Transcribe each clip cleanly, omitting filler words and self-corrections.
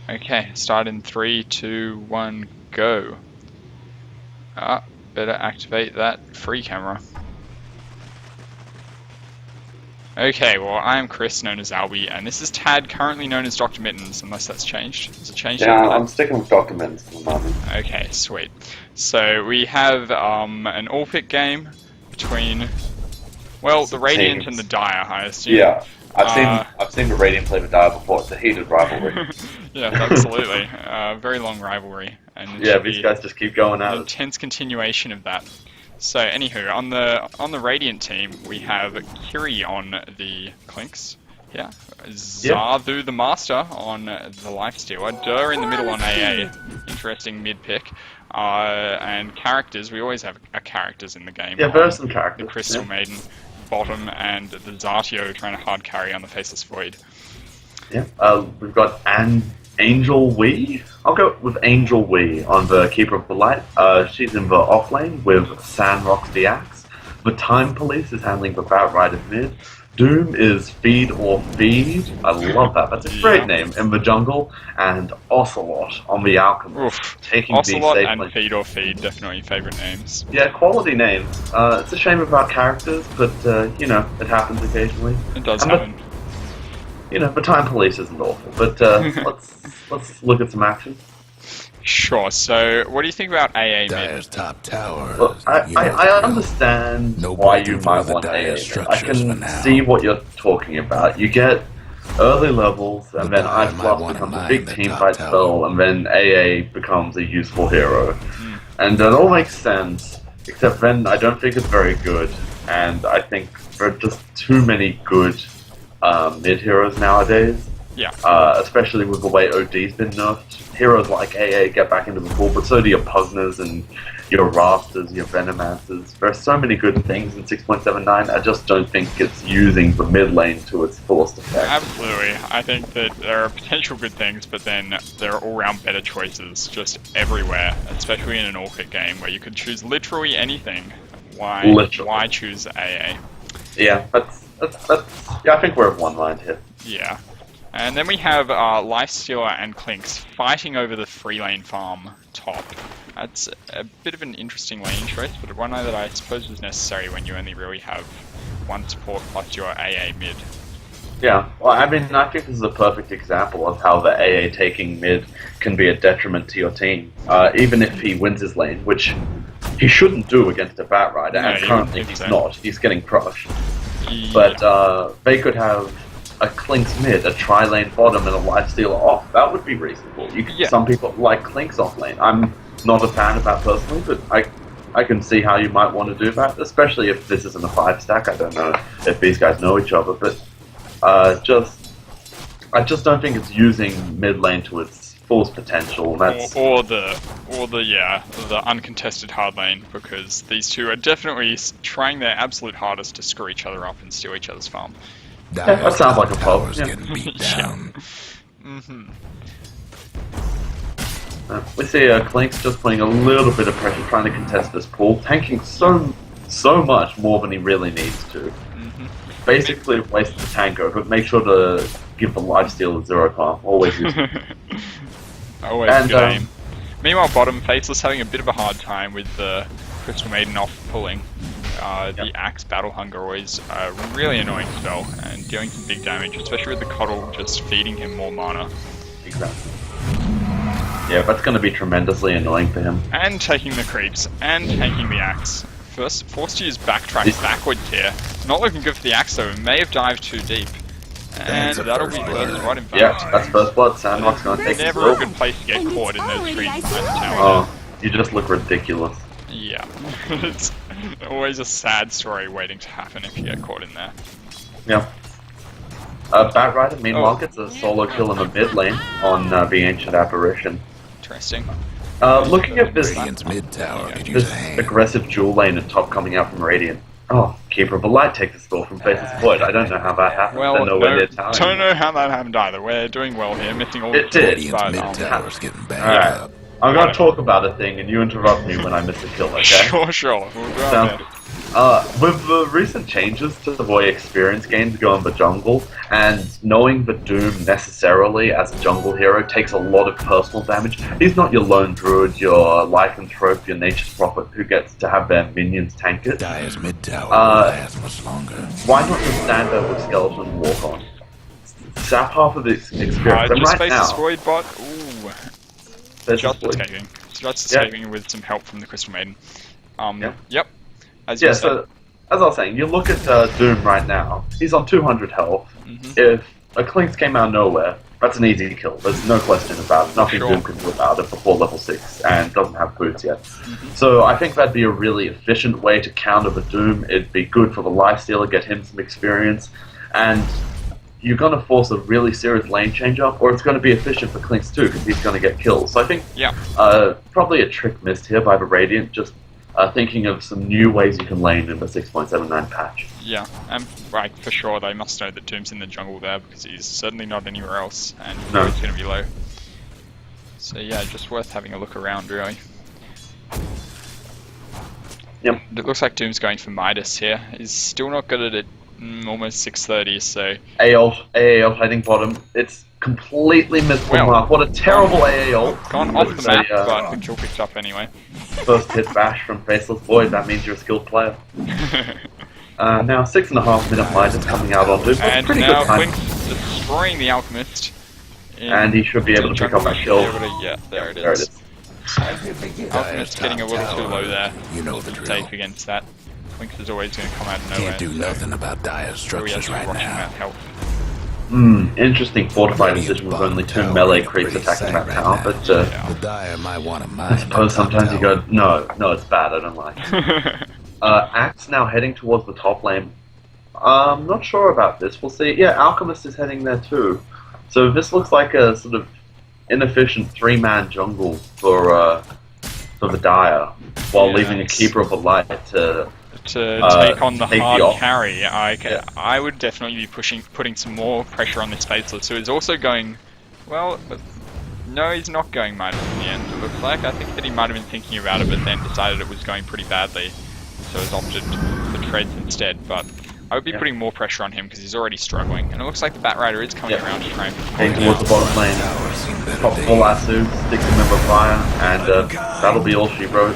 Okay, start in 3, 2, 1, go. Better activate that free camera. Okay, well, I'm Chris, known as Albie, and this is Tad, currently known as Dr. Mittens, unless that's changed. Has it changed Yeah, yet, I'm sticking with Dr. Mittens for the moment. Okay, sweet. So we have an all-pick game between, well, the Radiant and the Dire, I assume. Yeah, I've seen the Radiant play the Dire before. It's a heated rivalry. Yeah, absolutely. Very long rivalry, and Yeah, these guys just keep going at an it. intense continuation of that. So, anywho, on the Radiant team, we have Kiri on the Clinks. Yeah. Zarthu the Master on the Lifestealer. Dur in the middle on AA. Interesting mid pick. And characters, we always have characters in the game. Yeah, there are some characters. The Crystal Maiden bottom and the Zartio trying to hard carry on the Faceless Void. Yeah, we've got Angel Wee. I'll go with Angel Wee on the Keeper of the Light. She's in the off lane with Sandrox the Axe. The Time Police is handling the Batrider mid. Doom is Feed or Feed. I love that. That's a great name in the jungle. And Ocelot on the Alchemist. Taking Ocelot the safe and lane. Feed or Feed, definitely favourite names. Yeah, quality names. It's a shame about characters, but you know, it happens occasionally. It does And happen. the Time Police isn't awful, but let's look at some action. Sure, so what do you think about AA mid? Dire's top tower. Well, I understand why you might want AA. I can see what you're talking about. You get early levels, and then Ice Blast becomes a big team fight spell, and then AA becomes a useful hero. And that all makes sense, except then I don't think it's very good, and I think there are just too many good mid-heroes nowadays. Yeah. Especially with the way OD's been nerfed. Heroes like AA get back into the pool, but so do your Pugners and your Rasters, your Venomancers. There are so many good things in 6.79, I just don't think it's using the mid lane to its fullest effect. Absolutely. I think that there are potential good things, but then there are all-round better choices just everywhere, especially in an all-pick game where you could choose literally anything. Why choose AA? Yeah, that's yeah, I think we're of one mind here. Yeah. And then we have Lifestealer and Clinks fighting over the free lane farm top. That's a bit of an interesting lane choice, but one that I suppose is necessary when you only really have one support plus your AA mid. Yeah, well, I mean, I think this is a perfect example of how the AA taking mid can be a detriment to your team. Even if he wins his lane, which he shouldn't do against a Batrider, and currently he's not. He's getting crushed. Yeah. But they could have a Clinks mid, a tri-lane bottom, and a Lifestealer off. That would be reasonable. Some people like Clinks off lane. I'm not a fan of that personally, but I can see how you might want to do that, especially if this isn't a 5-stack. I don't know if these guys know each other, but I just don't think it's using mid lane to its fullest potential. And that's or the uncontested hard lane, because these two are definitely trying their absolute hardest to screw each other up and steal each other's farm. that sounds like a pub. Yeah. Getting beat down. We see Clinks just putting a little bit of pressure, trying to contest this pool, tanking so much more than he really needs to. Basically, waste the tango, but make sure to give the Lifestealer 0 farm. Always use it. Always a good aim. Meanwhile, bottom, Faceless having a bit of a hard time with the Crystal Maiden off pulling. The Axe Battle Hunger always a really annoying spell, and dealing some big damage, especially with the Coddle just feeding him more mana. Exactly. Yeah, that's going to be tremendously annoying for him. And taking the creeps, and tanking the Axe. Forced to use backtrack backwards here. Not looking good for the Axe though, may have dived too deep. And that'll be first blood in fact. Yeah, that's first blood. Sandrock's going to take Never the a good place to get caught in those trees behind the tower. Oh, you just look ridiculous. Yeah. It's always a sad story waiting to happen if you get caught in there. Yeah. Batrider, meanwhile, gets a solo kill in the mid lane on the Ancient Apparition. Interesting. Looking at this Radiant's mid tower could use a hand. aggressive dual lane at top coming out from Radiant. Oh, Keeper of the Light take the spell from Faceless Void. I don't know how that happened. Well, They're nowhere near tower. don't know how that happened either. We're doing well here, missing all the It did. kills, Radiant's but, mid tower's getting banged Alright. up. I'm gonna talk about a thing, and you interrupt me when I miss a kill, okay? Sure. We'll go ahead. With the recent changes to the way experience gains go in the jungle, and knowing that Doom necessarily, as a jungle hero, takes a lot of personal damage, he's not your lone druid, your lycanthrope, your nature's prophet, who gets to have their minions tank it. Dire's mid tower lasts much longer. Why not just stand there with skeleton and walk on? Sap half of the experience. And just right face now, void bot. Ooh. Just escaping. Just escaping with some help from the Crystal Maiden. Yep. As you said. So as I was saying, you look at Doom right now. He's on 200 health. If a Clinks came out of nowhere, that's an easy kill. There's no question about it. Nothing Doom can do about it before level 6, and doesn't have boots yet. So I think that'd be a really efficient way to counter the Doom. It'd be good for the Lifestealer, get him some experience, and you're going to force a really serious lane change up, or it's going to be efficient for Clinks too, because he's going to get kills. So I think probably a trick missed here by the Radiant, just thinking of some new ways you can lane in the 6.79 patch. Yeah, and like for sure they must know that Doom's in the jungle there, because he's certainly not anywhere else, and he's going to be low. So yeah, just worth having a look around, really. Yep. It looks like Doom's going for Midas here. He's still not good at it. Almost 630, so... AAL heading bottom. It's completely missed the mark. What a terrible AAL. Gone off the map, but the kill picked up anyway. First hit bash from Faceless Void, that means you're a skilled player. Now 6.5 minute Midas coming out on Doom. And pretty now good time. Quink's destroying the Alchemist. And he should be able to pick up that kill. Yeah, there it is. Alchemist getting a little too low there. You know the drill. Safe against that. Quinks is always going to come out of nowhere. Can't do nothing about dire structures right now. Interesting fortified decision with only 2 melee creeps attacking that tower, but the dire might want to I suppose sometimes you go, no, it's bad, I don't like it. Axe now heading towards the top lane. I'm not sure about this, we'll see. Yeah, Alchemist is heading there too. So this looks like a sort of inefficient 3-man jungle for the Dire, while leaving a Keeper of the Light to take on the hard carry. I would definitely be putting some more pressure on this Faceless, who is also going, well, no, he's not going Midas in the end, it looks like. I think that he might have been thinking about it, but then decided it was going pretty badly, so has opted for Treads instead, but I would be putting more pressure on him because he's already struggling, and it looks like the Batrider is coming around to try and heading towards the bottom lane. Pop full lasso, sticks him in with fire, and that'll be all she wrote.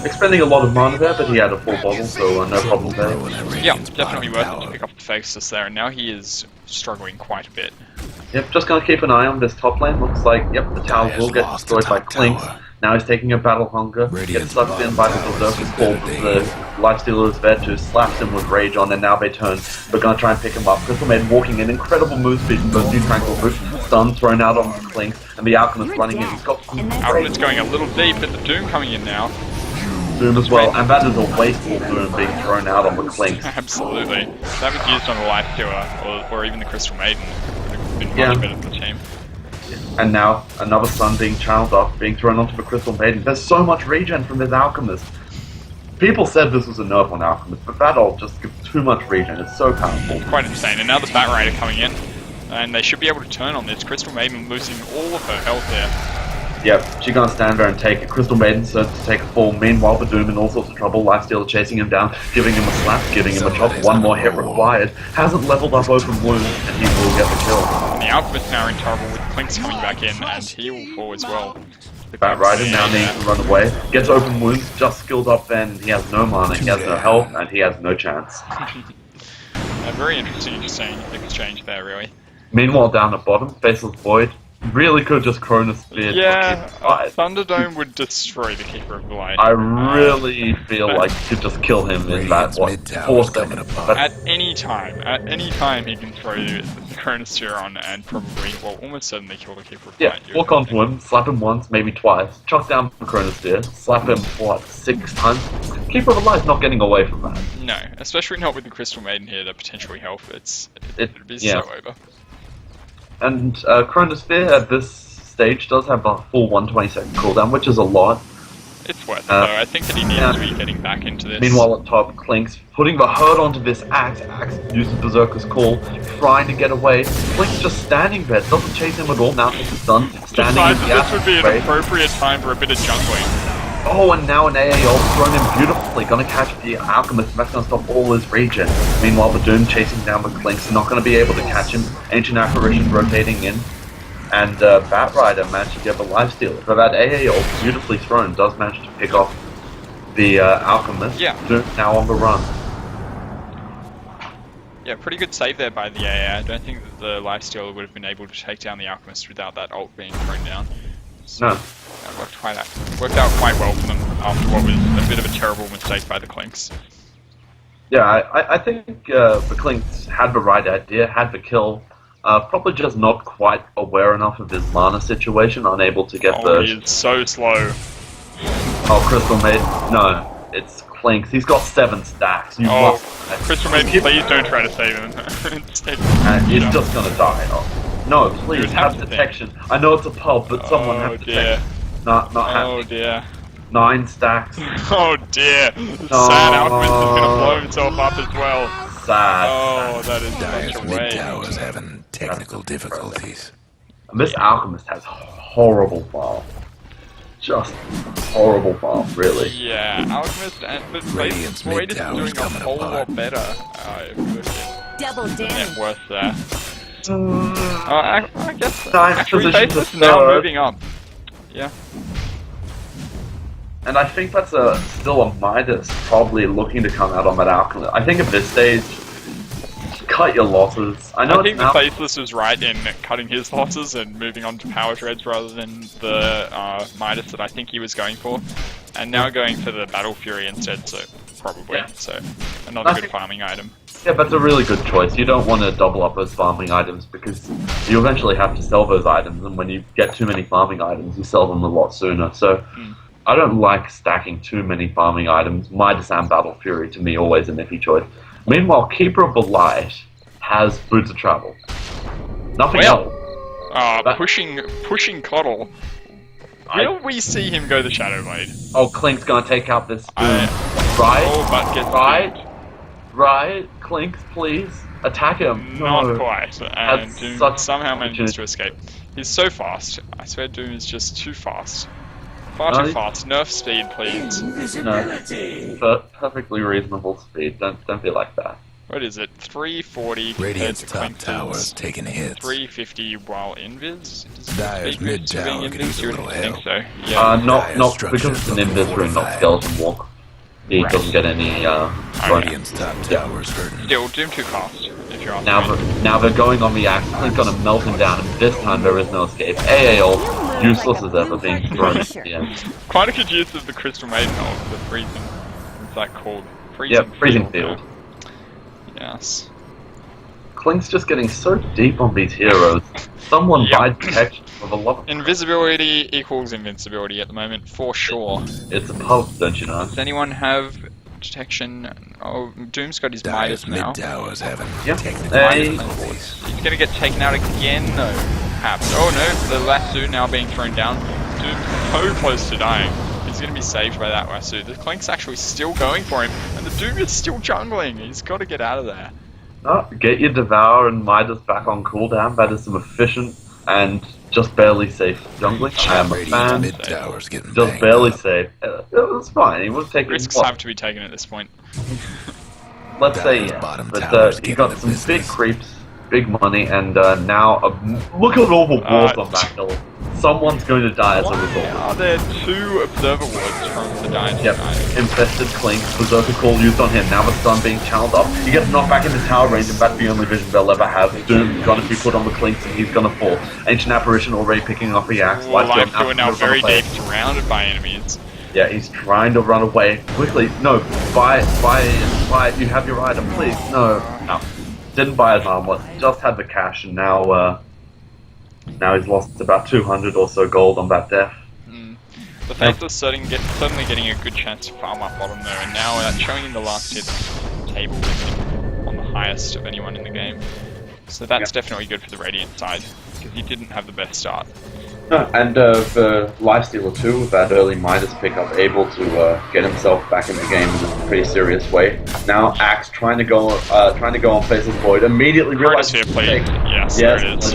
Expending a lot of mana there, but he had a full bottle, so no problem there. Yeah, definitely worth it to pick up the Faceless there, and now he is struggling quite a bit. Yep, just gonna keep an eye on this top lane. Looks like, the tower will get destroyed by Clinks. Now he's taking a Battle Hunger, gets sucked in by the Berserker's Call, the Lifestealer is there too, slaps him with Rage on, and now they turn. We're gonna try and pick him up. Crystal Maiden walking in, incredible move speed from those new Tranquil Boots, stun thrown out on the Clinks, and the Alchemist running in. He's got Alchemist going a little deep, but the Doom coming in now. Doom as well, and that is a wasteful Doom being thrown out on the Clinks. Absolutely. If that was used on the Lifestealer, or even the Crystal Maiden, it would have been much better for the team. And now, another stun being channeled off, being thrown onto the Crystal Maiden. There's so much regen from this Alchemist. People said this was a nerf on Alchemist, but that all just gives too much regen. It's so powerful. Quite insane. And now the Batrider coming in, and they should be able to turn on this. Crystal Maiden losing all of her health there. Yep, she's gonna stand there and take it. Crystal Maiden starts to take a fall. Meanwhile, the Doom in all sorts of trouble. Lifestealer chasing him down, giving him a slap, giving him a chop. One more hit required. Hasn't leveled up open wound, and he will get the kill. And the Alchemist now in trouble with Clinks coming back in, and he will fall as well. Batrider now needs to run away. Gets open wounds, just skilled up then, and he has no mana, he has no health, and he has no chance. A very interesting exchange there, really. Meanwhile, down at bottom, Faceless Void really could just Cronus Spear. Yeah, Thunderdome would destroy the Keeper of the Light. I really feel like you could just kill him in that, 4 seconds. At any time he can throw the Cronus Spear on and probably, almost certainly kill the Keeper of the Light. Walk onto him, slap him once, maybe twice, chuck down the Cronus Spear, slap him, 6 times? Keeper of the Light's not getting away from that. No, especially not with the Crystal Maiden here to potentially help. It'd be so over. And Chronosphere at this stage does have a full 120-second cooldown, which is a lot. It's worth it though. I think that he needs to be getting back into this. Meanwhile, at top, Clink's putting the hurt onto this Axe. Axe uses Berserker's Call, trying to get away. Clink's just standing there, doesn't chase him at all. Now he's done. Standing in the this would be an appropriate time for a bit of jungling. Oh, and now an AA ult thrown in beautifully. Gonna catch the Alchemist. That's gonna stop all his regen. Meanwhile, the Doom chasing down the Clinks. Not gonna be able to catch him. Ancient Apparition rotating in. And Batrider managed to get the lifesteal. But that AA ult, beautifully thrown, does manage to pick off the Alchemist. Yeah. Doom now on the run. Yeah, pretty good save there by the AA. I don't think that the lifesteal would have been able to take down the Alchemist without that ult being thrown down. So No. that worked out quite well for them after what was a bit of a terrible mistake by the Clinks. Yeah, I think the Clinks had the right idea, had the kill. Probably just not quite aware enough of his mana situation, unable to get the... he is so slow. Oh, Crystal Maiden? No, it's Clinks. He's got 7 stacks. Crystal Maiden, please don't try to save him. He's just gonna die. Oh, no, please, have detection. I know it's a pub, but someone have detection. Not Oh dear. 9 stacks. Oh dear. Sad Alchemist is gonna blow himself up as well. Sad. Oh, that is Dire's such a mid way. tower's having technical difficulties. And this Alchemist has horrible farm. Just horrible farm, really. Yeah, Alchemist but Radiant's Void is mid-tower's doing a coming whole apart. lot better. Double Net damage. worth there. I guess Nice actually position to Faceless now start. moving up. Yeah. And I think that's still a Midas probably looking to come out on that Alchemist. I think at this stage, cut your losses. I know I think it's the Faceless was right in cutting his losses and moving on to Power Treads rather than the Midas that I think he was going for. And now going for the Battle Fury instead, so probably. Yeah. So another good farming item. Yeah, that's a really good choice. You don't want to double up those farming items because you eventually have to sell those items, and when you get too many farming items, you sell them a lot sooner. So I don't like stacking too many farming items. Midas and Battle Fury, to me, always an iffy choice. Meanwhile, Keeper of the Light has Boots of Travel. Nothing else. Pushing Coddle. Will we see him go the Shadow Blade? Oh, Clink's gonna take out this Doom. Right? Clinks, please. Attack him. Not quite. And That's Doom such somehow manages opportunity. to escape. He's so fast. I swear Doom is just too fast. Far too fast. Nerf speed, please. No. Perfectly reasonable speed. Don't be like that. What is it? 340 Radiant's compared top to tower's Quinton's taking hits. 350 while invis? Dire's Does mid it being tower could use invis? a You little wouldn't think help. so. Yeah. Not Dire because it's an structures Invis room, not fortified. Skeleton Walk. He doesn't get any, Radiant's top tower's hurting. Still, Doom too fast, if you're asking me. Now they're going on the axe. Clink's gonna melt him down, and this time there is no escape. AA ult, useless as ever, being thrown at the end. Quite a good use of the Crystal Maiden ult, the freezing. What's that called? Freezing Freezing Field. Yes. Clink's just getting so deep on these heroes. Someone buy protection for the love of Invisibility equals invincibility at the moment, for sure. It's a pub, don't you know? Does anyone have detection? Oh, Doom's got his Dire's Midas now. mid tower's having Yep. technical Hey. difficulties. He's gonna get taken out again though, perhaps. Oh no, the lasso now being thrown down. Doom's so close to dying. He's gonna be saved by that lasso. The Clink's actually still going for him, and the Doom is still jungling. He's gotta get out of there. Oh, get your Devour and Midas back on cooldown. That is some efficient and just barely safe jungling. I am a Radiant's fan. mid tower's getting Just banged barely up. safe. It was fine. He was taking Risks what? have to be taken at this point. Let's say Dire's yeah. bottom But tower's he getting got the some big business. creeps, big money, and now look at all the wars on that hill. Someone's going to die as a Why result. are there 2 Observer Wards from the Dynasty? Yep, infested Clink, Berserker Call used on him, now the stun being channeled up. He gets knocked back into tower range, and that's the only vision they'll ever have. Doom gonna be put on the Clinks, and he's gonna fall. Ancient Apparition already picking up the axe. Life Steal now Lightstone very gonna play. deep, surrounded by enemies. Yeah, he's trying to run away. Quickly, no, buy it, you have your item, please. No. Didn't buy his armlet, just had the cash, and now he's lost about 200 or so gold on that death. The Faceless certainly getting a good chance to farm up bottom there, and now showing in the last hit table with him on the highest of anyone in the game. So that's definitely good for the Radiant side, because he didn't have the best start. No, and for Lifestealer 2, with that early Midas pickup, able to get himself back in the game in a pretty serious way. Now Axe trying to go on Faceless Void, immediately realizes his mistake. Yes, yes, there it is.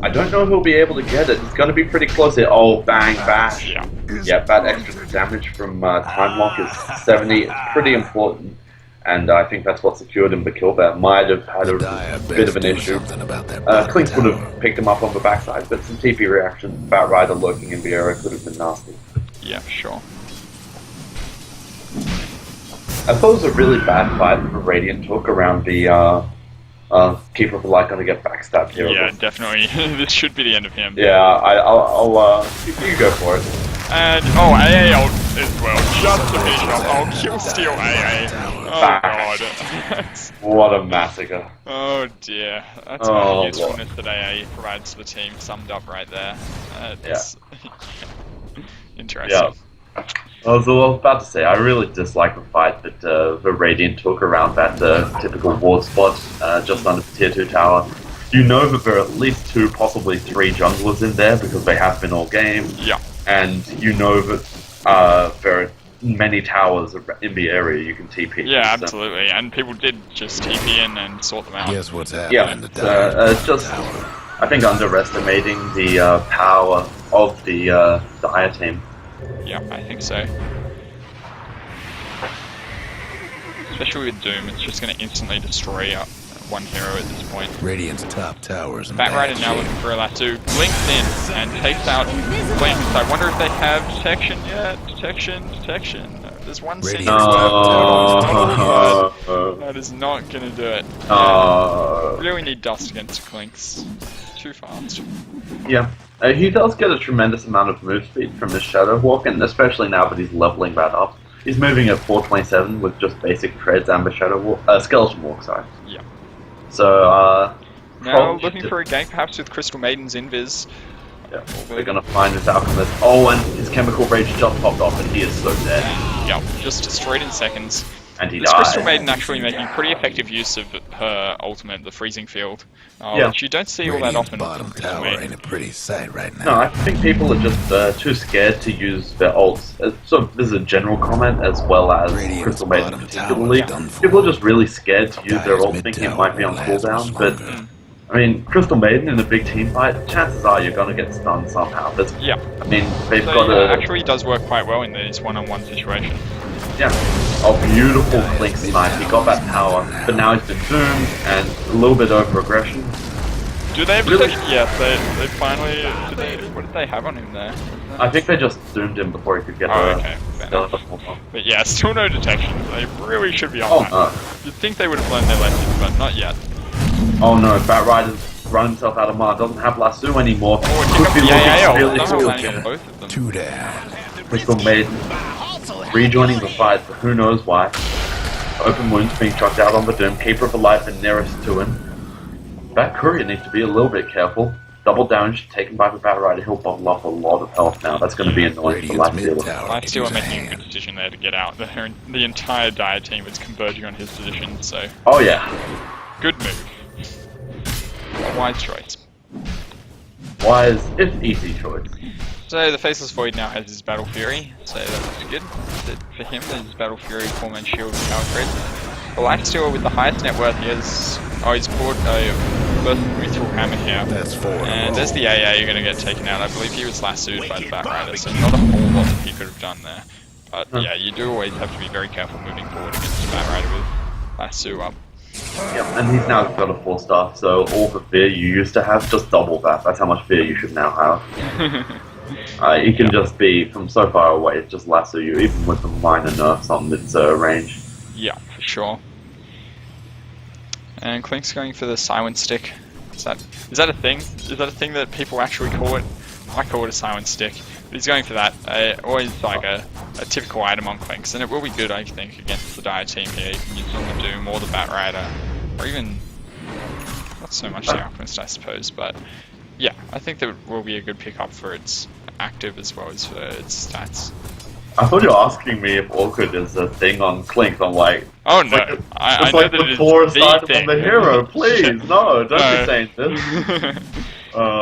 I don't know if he'll be able to get it. It's going to be pretty close here. Oh, bang, bash. Yeah, that extra damage from Time Lock is 70. It's pretty important. And I think that's what secured him the kill there. Might have had a bit of an issue. Clinks would have picked him up on the backside, but some TP reaction, Batrider lurking in the area could have been nasty. Yeah, sure. I thought it was a really bad fight that Radiant took around the Keeper of the Light going to get backstabbed here. Yeah, definitely. This should be the end of him. Yeah, I'll you go for it. And, oh, AA ult as well, just to finish off. Oh, kill steal AA. Oh god. What a massacre. Oh dear. That's my usefulness that AA provides to the team summed up right there. Interesting. Yeah. I was about to say, I really dislike the fight that the Radiant took around that typical ward spot just under the tier 2 tower. You know that there are at least 2, possibly 3 junglers in there because they have been all game. Yeah. And you know that there are many towers in the area you can TP. Yeah, absolutely. And people did just TP in and sort them out. Guess what's happening? I think underestimating the power of the Dire team. Yeah, I think so. Especially with Doom, it's just going to instantly destroy one hero at this point. Radiant's top towers. Batrider now looking for a Lasso, blinks in and takes out Blinks. I wonder if they have detection yet. Detection. There's one single that is not going to do it. Really need dust against Clinks. Too fast. Yeah. He does get a tremendous amount of move speed from his Shadow Walk, and especially now that he's leveling that up. He's moving at 427 with just basic treads and the Shadow Walk, Skeleton Walk, sorry. Yeah. So, now looking for a gank perhaps with Crystal Maiden's invis. Yeah, they're gonna find his Alchemist. Oh, and his Chemical Rage just popped off and he is so dead. Yeah, just destroyed in seconds. And he this died. Crystal Maiden actually making pretty effective use of her ultimate, the Freezing Field. Which you don't see all that often. Bottom tower ain't a pretty sight right now. No, I think people are just too scared to use their ults. So this is a general comment as well as Crystal Maiden particularly. People are just really scared to use their ult thinking it might be on cooldown, but I mean, Crystal Maiden in a big team fight, chances are you're gonna get stunned somehow. I mean, they've got a... actually does work quite well in these one-on-one situations. Yeah. Oh, beautiful Clink snipe. He got that power, but now he's been doomed and a little bit over aggression. Do they have protection? Yes, they finally... what did they have on him there? I think they just zoomed him before he could get But yeah, still no detection. They really should be on that. You'd think they would have learned their lesson, but not yet. Oh no, Batrider's run himself out of mana, doesn't have Lasso anymore. Could be looking really cool. 2 down. Crystal Maiden rejoining the fight, but who knows why. Open wounds being chucked out on the Doom, Keeper of the Light the nearest to him. That Courier needs to be a little bit careful. Double damage taken by the Batrider, he'll bubble up a lot of health now. That's going to be annoying for Lifestealer. Lifestealer making a good decision there to get out. The entire Dire team was converging on his position, so... Oh yeah. Good move. Wise choice. Wise, if easy choice. So the Faceless Void now has his Battle Fury, so that looks good for him. His Battle Fury, 4-man shield, and power grid. The Lifestealer with the highest net worth, he's caught a Mithril Hammer here. That's 4. And there's the AA you're going to get taken out. I believe he was lassoed by the Batrider, so not a whole lot that he could have done there. But yeah, you do always have to be very careful moving forward against the Batrider with lasso up. Yep, and he's now got a 4-star, so all the fear you used to have, just double that. That's how much fear you should now have. He can just be, from so far away, just lasso you, even with the minor nerfs on its range. Yeah, for sure. And Clink's going for the Silent Stick. Is that a thing? Is that a thing that people actually call it? I call it a Silent Stick. But he's going for that. Always like a typical item on Clinks, and it will be good, I think, against the Dire team here. You can use it on the Doom or the Batrider, or even not so much the Alchemist, I suppose. But yeah, I think that will be a good pickup for its active as well as for its stats. I thought you were asking me if Orchid is a thing on Clink. I'm like, oh no, it's I like know that the poorest item on the hero. Please, no, don't be saying this.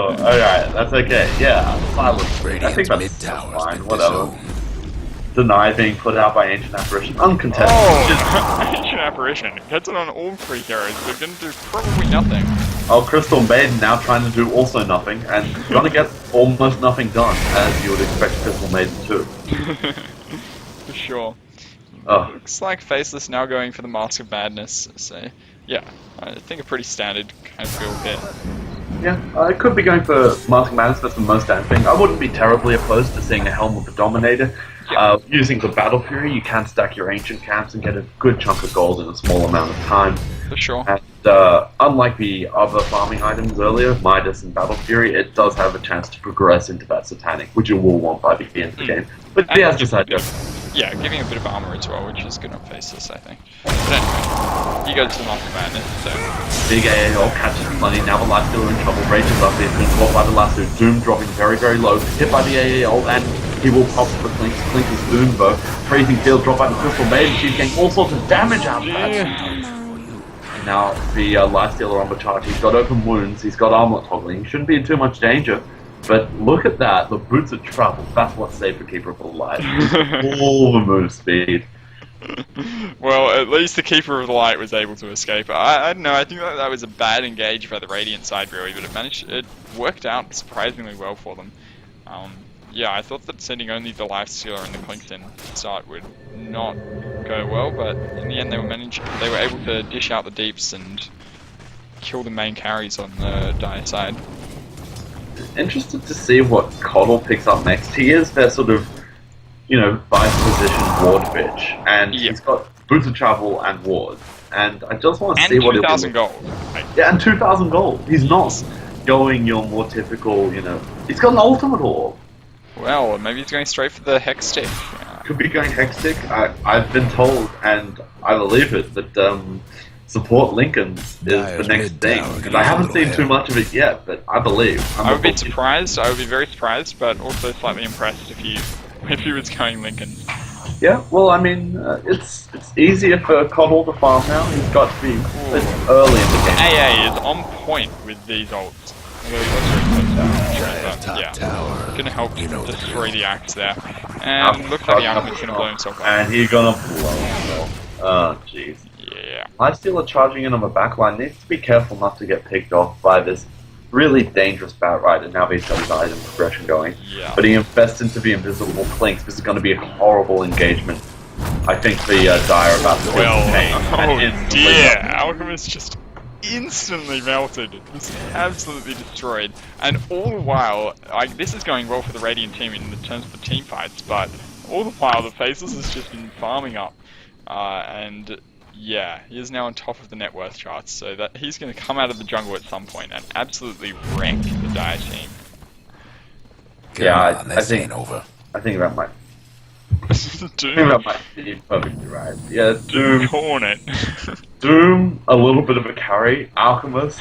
Oh, alright, that's okay. Yeah, silence. I think that's mid-tower's fine, been whatever. disowned. Deny being put out by Ancient Apparition. Uncontested. Oh, Ancient Apparition. Gets it on all 3 heroes. They're going to do probably nothing. Oh, Crystal Maiden now trying to do also nothing, and gonna get almost nothing done, as you would expect Crystal Maiden to. For sure. Oh. Looks like Faceless now going for the Mask of Madness, so yeah, I think a pretty standard kind of build here. Yeah, I could be going for Mask of Madness, that's the most damn thing. I wouldn't be terribly opposed to seeing a Helm of the Dominator. Yeah. Using the Battle Fury, you can stack your Ancient Camps and get a good chunk of gold in a small amount of time. For sure. And unlike the other farming items earlier, Midas and Battle Fury, it does have a chance to progress into that Satanic, which you will want by the end of the game. But And yeah, as decided. Yeah, giving a bit of armor as well, which is good on Faceless, I think. But anyway, he goes to the Mask of Madness, so... Big AAL catches money, now the Lifestealer in trouble, rages up, he's been caught by the lasso, Doom dropping very, very low, hit by the AAL, and he will pop for Clink. Clink is Doom though. Freezing Field dropped by the Crystal Maiden, she's getting all sorts of damage out of that. Now the Lifestealer on the charge, he's got open wounds, he's got armlet toggling, he shouldn't be in too much danger. But look at that, the Boots of Travel, that's what saved the Keeper of the Light. All the move speed. Well, at least the Keeper of the Light was able to escape. I don't know, I think that was a bad engage by the Radiant side really, but it worked out surprisingly well for them. Yeah, I thought that sending only the Lifestealer and the Clinkton start would not go well, but in the end they were able to dish out the deeps and kill the main carries on the Dire side. Interested to see what Coddle picks up next. He is their sort of, vice position ward bitch, and he's got Boots of Travel and ward. And I just want to see what 2,000 gold. Yeah, and 2,000 gold. He's not going your more typical, he's got an ultimate orb. Well, maybe he's going straight for the Hex Stick. Could be going Hex Stick. I've been told, and I believe it, that support Lincoln's is the next thing. And I haven't seen too much of it yet, but I believe. I would be surprised. I would be very surprised, but also slightly impressed if he was going Lincoln. Yeah, well, I mean, it's easier for Coddle to farm now. He's got to be early in the game. AA is on point with these ults. Gonna help destroy the axe there. And looks like the Alchemist's gonna blow himself up. And he's gonna blow himself. Oh, jeez. Yeah. Lifestealer charging in on the backline needs to be careful not to get picked off by this really dangerous Batrider now that he's got his item progression going. Yeah. But he invests into the invisible Clinks. This is going to be a horrible engagement. I think the Dire are about to oh dear, Alchemist just instantly melted, just absolutely destroyed, and all the while, this is going well for the Radiant team in the terms of the team fights, but all the while the Faceless has just been farming up, and yeah, he is now on top of the net worth charts, so that he's going to come out of the jungle at some point and absolutely wreck the Dire team. Yeah, I think that might. Doom. I think that might be perfectly right. Yeah, Doom. Hornet. Doom, a little bit of a carry. Alchemist,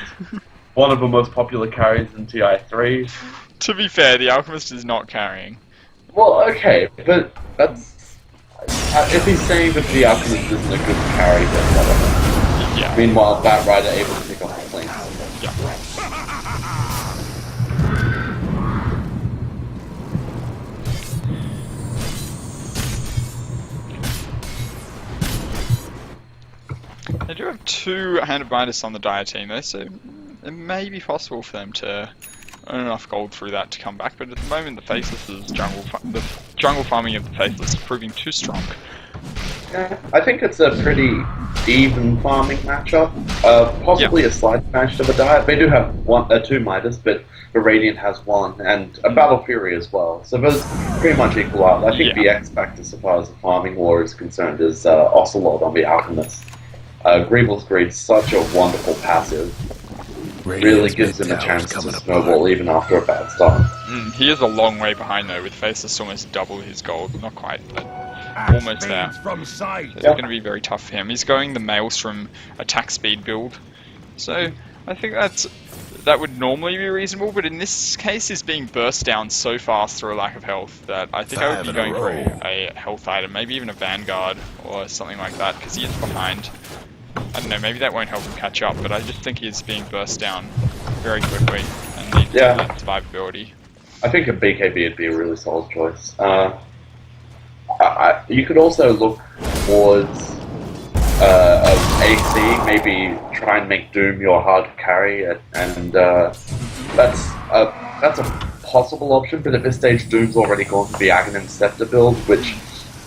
one of the most popular carries in TI3. To be fair, the Alchemist is not carrying. Well, okay, but that's... if he's saying that the Alchemist isn't a good carry, then whatever. Yeah. Meanwhile, Batrider able to pick up the flanks. Yeah. They do have 2 Hand of Midas on the Dire team though, so it may be possible for them to earn enough gold through that to come back, but at the moment the Faceless' the jungle farming of the Faceless is proving too strong. Yeah, I think it's a pretty even farming matchup. Possibly a slight advantage to the Dire. They do have 2 Midas, but the Radiant has 1, and a Battle Fury as well. So those pretty much equal out. I think the X factor, as far as the farming war is concerned, is Ocelot on the Alchemist. Grievous Greed's such a wonderful passive. Really gives him a chance to snowball even after a bad start. He is a long way behind though, with Faceless almost double his gold. Not quite, but almost there. So it's going to be very tough for him. He's going the Maelstrom attack speed build. So I think that would normally be reasonable, but in this case he's being burst down so fast through a lack of health that I think I would be going for a health item, maybe even a Vanguard or something like that, because he is behind. I don't know, maybe that won't help him catch up, but I just think he's being burst down very quickly, and needs survivability. I think a BKB would be a really solid choice. You could also look towards AC, maybe try and make Doom your hard carry, and that's a possible option, but at this stage Doom's already gone to the Aghanim Scepter build, which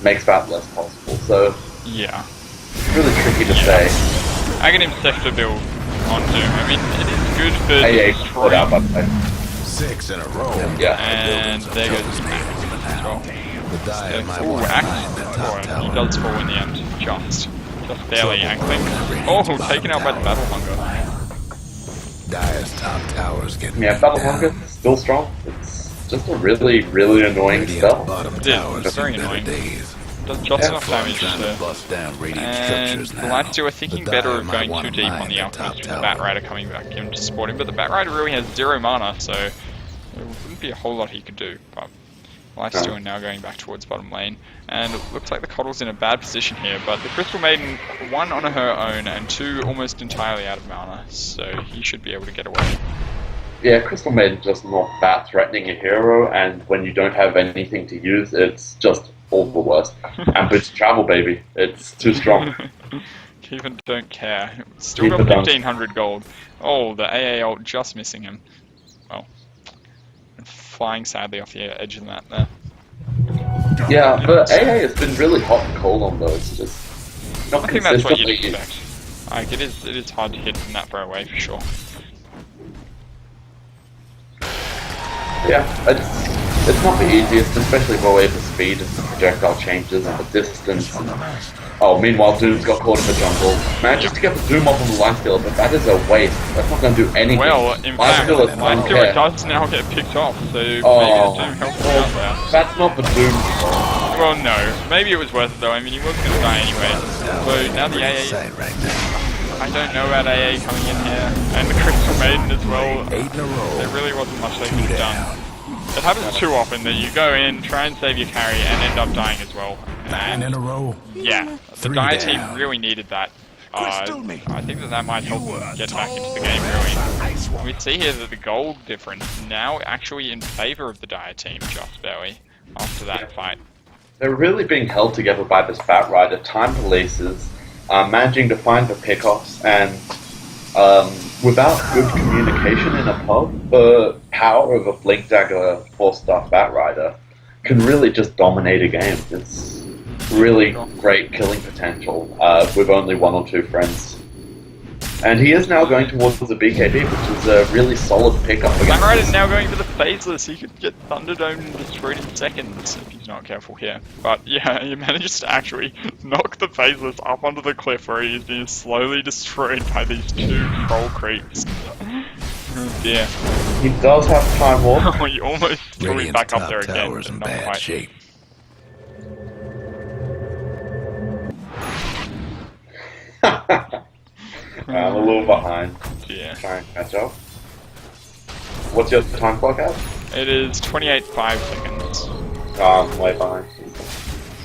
makes that less possible, so yeah. It's really tricky to say. Aghanim Scepter build on Doom, I mean, it is good for AA put out by the way. 6 in a row. Yeah. And there goes the Axe as well. Ooh, Axe. He does fall in the end, just barely ankling. Oh, taken out by the Battle Hunger. Dire's top tower's getting Battle Hunger still strong. It's just a really, really annoying spell. It's very annoying. Does just enough damage to... And the Lifesteal are thinking better of going too deep on the Alchemist with the Batrider coming back in to support him, but the Batrider really has 0 mana, so there wouldn't be a whole lot he could do. But Lifesteal are now going back towards bottom lane, and it looks like the Coddle's in a bad position here, but the Crystal Maiden, 1 on her own, and 2 almost entirely out of mana, so he should be able to get away. Yeah, Crystal Maiden's just not that threatening a hero, and when you don't have anything to use, it's just all the worst. And it's travel, baby. It's too strong. Even don't care. Still got 1500 gold. Oh, the AA ult just missing him. Well, flying sadly off the edge of that there. Yeah, but AA has been really hot and cold on those. Just not I think that's what you'd expect. Like, it is hard to hit from that far away for sure. Yeah, it's not the easiest, especially with the way the speed of the projectile changes and the distance. Oh, meanwhile Doom's got caught in the jungle. Managed to get the Doom off on the Lifesteal, but that is a waste. That's not going to do anything. Well, in fact, Lifesteal does now get picked off, so maybe the Doom helps out there. That's not the Doom. Well, no. Maybe it was worth it though. I mean, he was going to die anyway. So now the AA... I don't know about AA coming in here, and the Crystal Maiden as well. There really wasn't much they could have done. It happens too often that you go in, try and save your carry, and end up dying as well. 9 in a row. Yeah, the Dire team really needed that. I think that might help them get back into the game, really. We see here that the gold difference now actually in favour of the Dire team, just barely, after that fight. They're really being held together by this Batrider. Time releases, managing to find the pickoffs, and without good communication in a pub, the power of a Blink Dagger 4-star Batrider can really just dominate a game. It's really great killing potential with only 1 or 2 friends. And he is now going towards the BKB, which is a really solid pickup. Batrider now going for the Phaseless. He could get Thunderdome and destroyed in seconds if he's not careful here. But yeah, he manages to actually knock the Phaseless up onto the cliff where he is being slowly destroyed by these 2 troll creeps. Oh dear. He does have Time Warp. Oh, he almost threw him back up there again, but not quite. Shape. I'm a little behind. Yeah. Try and catch up. What's your time clock at? It is 28.5 seconds. Oh, I'm way behind.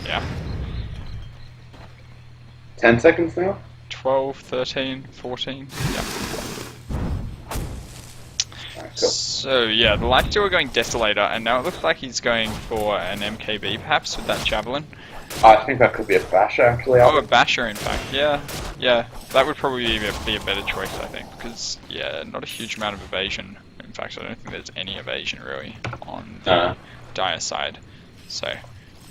Yeah. 10 seconds now? 12, 13, 14. Yeah. Right, cool. So yeah, the Lifesteal are going Desolator, and now it looks like he's going for an MKB perhaps with that Javelin. I think that could be a Basher actually. Oh, a Basher in fact, yeah. Yeah, that would probably be a better choice I think, because yeah, not a huge amount of evasion. In fact, I don't think there's any evasion really on the Dire side. So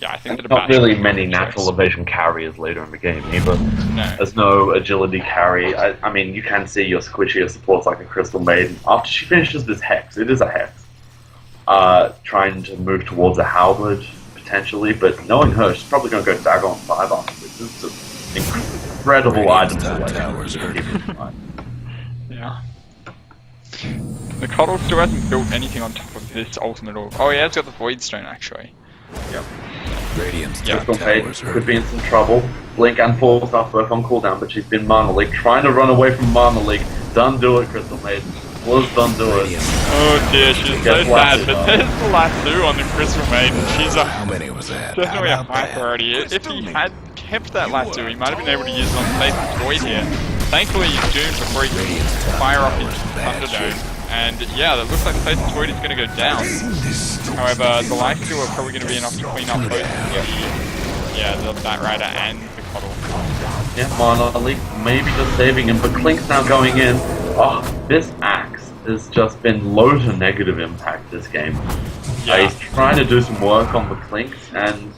yeah, I think that a not Basher really many natural evasion carriers later in the game either. No. There's no agility carry. I mean, you can see your squishier supports like a Crystal Maiden. After she finishes this Hex, it is a Hex. Trying to move towards a Halberd potentially, but knowing her, she's probably going to go Dagger on 5 afterwards. This is an incredible item to Yeah. The Coddle still hasn't built anything on top of this ultimate or... Oh yeah, it's got the Void Stone actually. Yep. Radiant's Crystal Maiden could be in some trouble. Blink and 4-star both on cooldown, but she's been Mana Leak, trying to run away from Mana Leak. Done do it, Crystal Maiden. Was done do it. Oh dear, she's so sad, but there's the lasso on the Crystal Maiden. She's How many was that? definitely a high priority. If he had kept that lasso, he might have been able to use it on Faceless Void here. Thankfully, he's doomed before he can fire off his Thunderdome, And yeah, that looks like the Faceless Void is going to go down. However, the Lifesteal are probably going to be enough to clean up both the Batrider and the Coddle. Yeah, Monolith maybe just saving him, but Clink's now going in. Oh, this axe has just been low to negative impact this game. Yeah. He's trying to do some work on the Clinks, and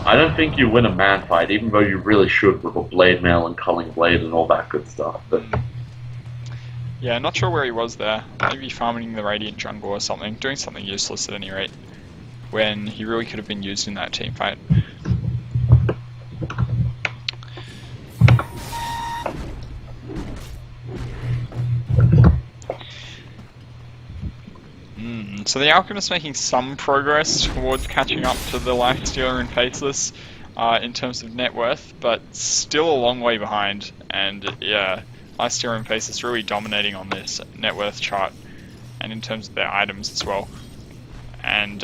I don't think you win a man fight, even though you really should with a Blade Mail and Culling Blade and all that good stuff. But yeah, not sure where he was there. Maybe farming the Radiant jungle or something, doing something useless at any rate, when he really could have been used in that team fight. So the Alchemist making some progress towards catching up to the Lifestealer and Faceless in terms of net worth, but still a long way behind. And yeah, Lifestealer and Faceless really dominating on this net worth chart, and in terms of their items as well. And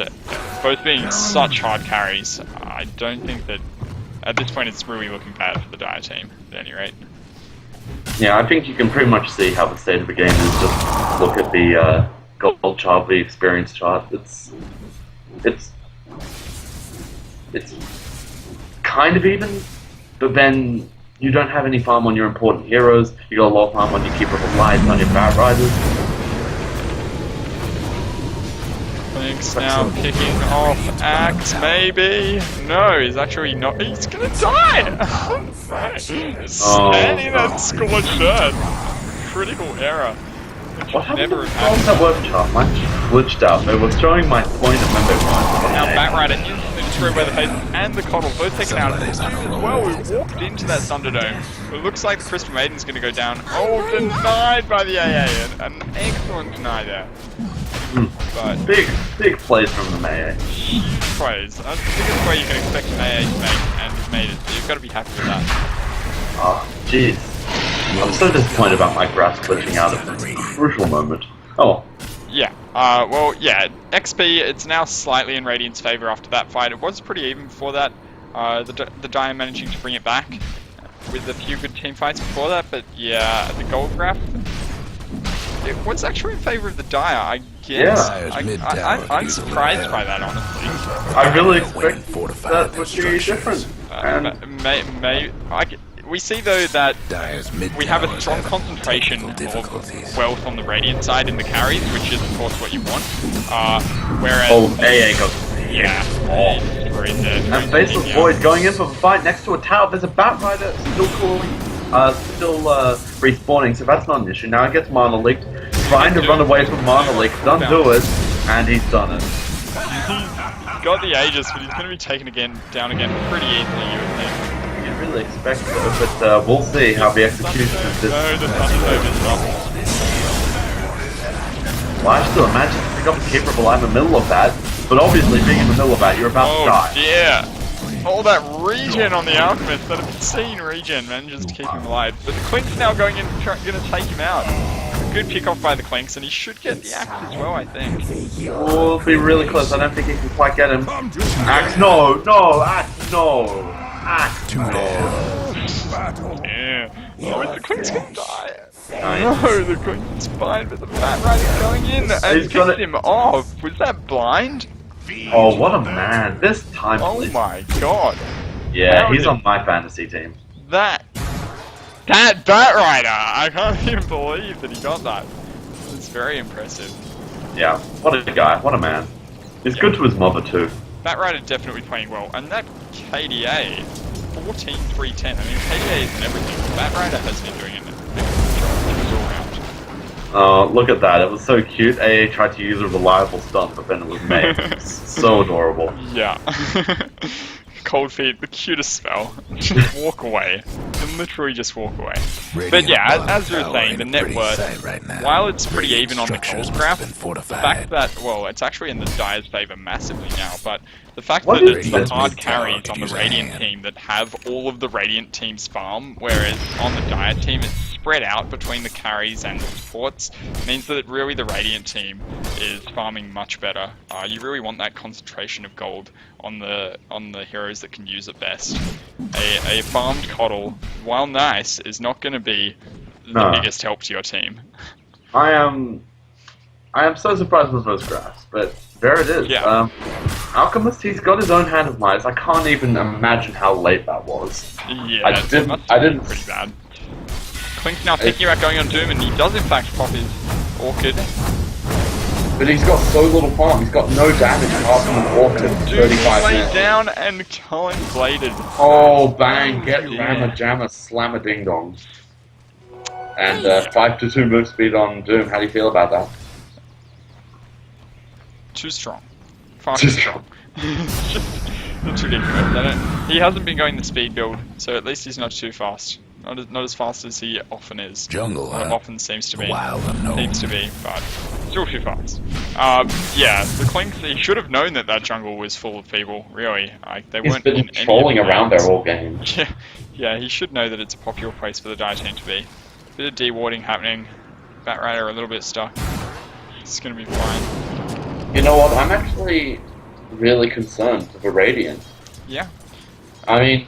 both being such hard carries, I don't think that at this point it's really looking bad for the Dire team at any rate. yeah, I think you can pretty much see how the state of the game is. Just look at the gold chart, the experience chart. It's kind of even, but then you don't have any farm on your important heroes. You got a lot of farm on your Keeper of Light, on your Batriders. Clink's now kicking off Axe, maybe? No, he's actually not. He's gonna die! Standing that Scorched Earth. Critical error. What happened to that work chart? Mine glitched out. They were showing my point and then they weren't. Now Batrider instantly destroyed by the Faceless and the Coddle, both taken out as well. We walked into that Thunderdome. It looks like the Crystal Maiden's going to go down. Oh, denied by the AA. An excellent deny there. But big plays from the Mei. Huge plays. That's the biggest way you can expect an AA to make, and he's made it. So you've got to be happy with that. Oh, jeez. I'm so disappointed about my grass glitching out at this crucial moment. Oh. Yeah. Well, yeah. XP, it's now slightly in Radiant's favor after that fight. It was pretty even before that. The Dire managing to bring it back with a few good team fights before that, but yeah, the gold graph, it was actually in favor of the Dire, I guess. Yeah. I'm surprised by that, honestly. I really expect that would be different. We see though that we have a strong concentration of wealth on the Radiant side in the carries, which is of course what you want. Whereas AA goes. Yeah. And Faceless Void going in for the fight next to a tower. There's a Batrider still cooling, still respawning, so that's not an issue. Now it gets Monolith, trying to run away from Monolith, doesn't do it, and he's done it. He's got the Aegis, but he's going to be taken down again pretty easily, you would think. You really expect so, but we'll see how the execution of this. No, the Thunderdome is wrong. Well, I still imagine to pick up the Keeper of Light in the middle of that, but obviously being in the middle of that, you're about to die. Oh dear! All that regen on the Alchemist, that obscene regen manages to keep him alive. But the Clink's now going in, going to take him out. A good pick off by the Clinks, and he should get the Axe as well, I think. Oh, it'll be really close. I don't think he can quite get him. Axe, no, Axe, no. Axe, no. Yeah. Oh, the Clink's gonna die. No, the Clink's fine, but the Batrider's going in and picked him off. Was that blind? Oh, what a man. This time. Oh my god. Yeah, he's on my fantasy team. That Batrider! I can't even believe that he got that. It's very impressive. Yeah, what a guy, what a man. He's good to his mother too. Batrider definitely playing well, and that KDA, 14-3-10. I mean, KDA isn't everything. Batrider has been doing an excellent job all around. Oh, look at that. It was so cute. AA tried to use a reliable stunt, but then it was made. So adorable. Yeah. Cold Feet, the cutest spell. Just walk away. And literally just walk away. But yeah, as you were saying, the net worth, while it's pretty even on the gold graph, the fact that, well, it's actually in the Dire's favor massively now, but the fact that it's the hard carries on the Radiant team that have all of the Radiant team's farm, whereas on the Dire team it's spread out between the carries and the supports, means that really the Radiant team is farming much better. You really want that concentration of gold on the heroes that can use it best. A farmed Coddle, while nice, is not going to be the biggest help to your team. I am I am so surprised with those graphs, but there it is. Yeah. Alchemist, he's got his own hand of mice. I can't even imagine how late that was. Yeah, I didn't. Pretty bad. Clink's now thinking about going on Doom, and he does in fact pop his Orchid. But he's got so little farm. He's got no damage apart from an Orchid. Doom 35 laid minutes. down and Cullen bladed. Oh, bang! Get Rammer Jammer, Slammer Ding Dong. And 5-2 move speed on Doom. How do you feel about that? Too strong. Far too strong. It's ridiculous. He hasn't been going the speed build, so at least he's not too fast. Not as fast as he often is. Jungle, often seems to be. Wild unknown. Seems to be, but still too fast. Yeah, the Clinks, he should have known that jungle was full of people, really. They He's weren't been in any trolling of the around lanes. there all game. Yeah, he should know that it's a popular place for the Dire team to be. Bit of dewarding happening. Batrider a little bit stuck. It's gonna be fine. You know what? I'm actually really concerned for Radiant. Yeah. I mean,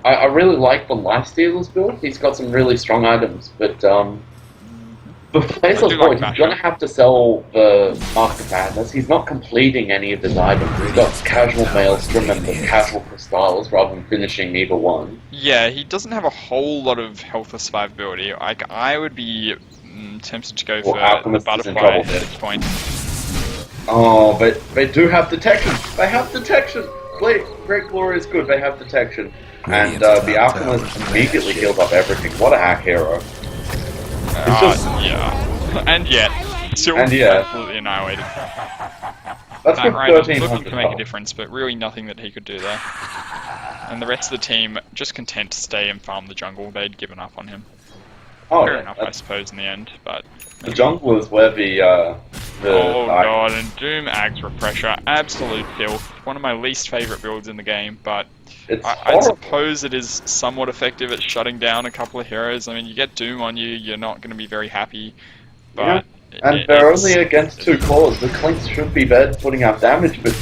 I really like the Lifestealers build. He's got some really strong items, but the Faceless Boy, he's gonna have to sell the Master Madness. He's not completing any of his items. He's got Casual Maelstrom and the Casual Crystals rather than finishing either one. Yeah, he doesn't have a whole lot of health or survivability. I would be tempted to go for the Butterfly at this point. Oh, but they do have detection. They have detection. Great Glory is good. They have detection. And the Alchemist immediately heals up everything. What a hack hero. Yeah. And yet, still absolutely annihilated. That's good. Looking to make a difference, but really nothing that he could do there. And the rest of the team just content to stay and farm the jungle. They'd given up on him. Fair enough, I suppose, in the end, but... The jungle is where the oh god, and Doom Ags Repressor, absolute filth. One of my least favourite builds in the game, but I suppose it is somewhat effective at shutting down a couple of heroes. I mean, you get Doom on you, you're not going to be very happy, but... Yeah. And they're only against 2 cores. The Clinks should be there putting out damage, but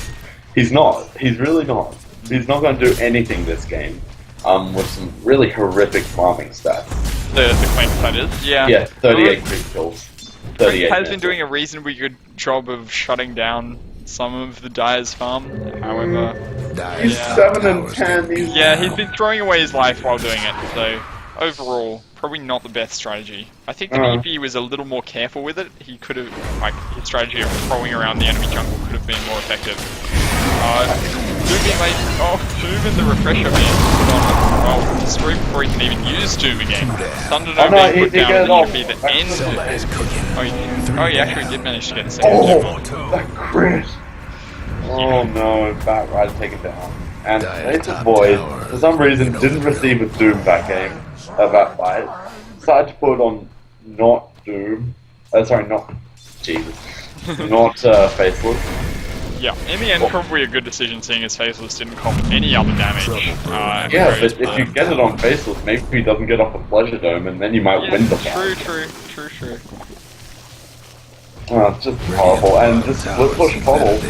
he's not. He's really not. He's not going to do anything this game, with some really horrific farming stats. The Clinks, that is? Yeah. Yeah, 38 crit kills. 38 has been doing a reasonably good job of shutting down some of the Dire's farm, however... He's 7 and 10, he's been throwing away his life while doing it, so overall, probably not the best strategy. I think that if he was a little more careful with it, he could have, like, his strategy of throwing around the enemy jungle could have been more effective. Doom being late, Doom and the Refresher being destroyed before he can even use Doom again. Thunderdome being put down would be the end. He actually did manage to get a second. That crit! Oh no, Batrider taken down. And Faceless Boy, for some reason, didn't receive a Doom that game, that fight. Decided to put on not Doom. Not Faceless. Yeah, in the end, probably a good decision seeing as Faceless didn't comp any other damage. But if you get it on Faceless, maybe he doesn't get off the Pleasure Dome, and then you might win the fight. True. Oh, it's just horrible. And just split push Puddle.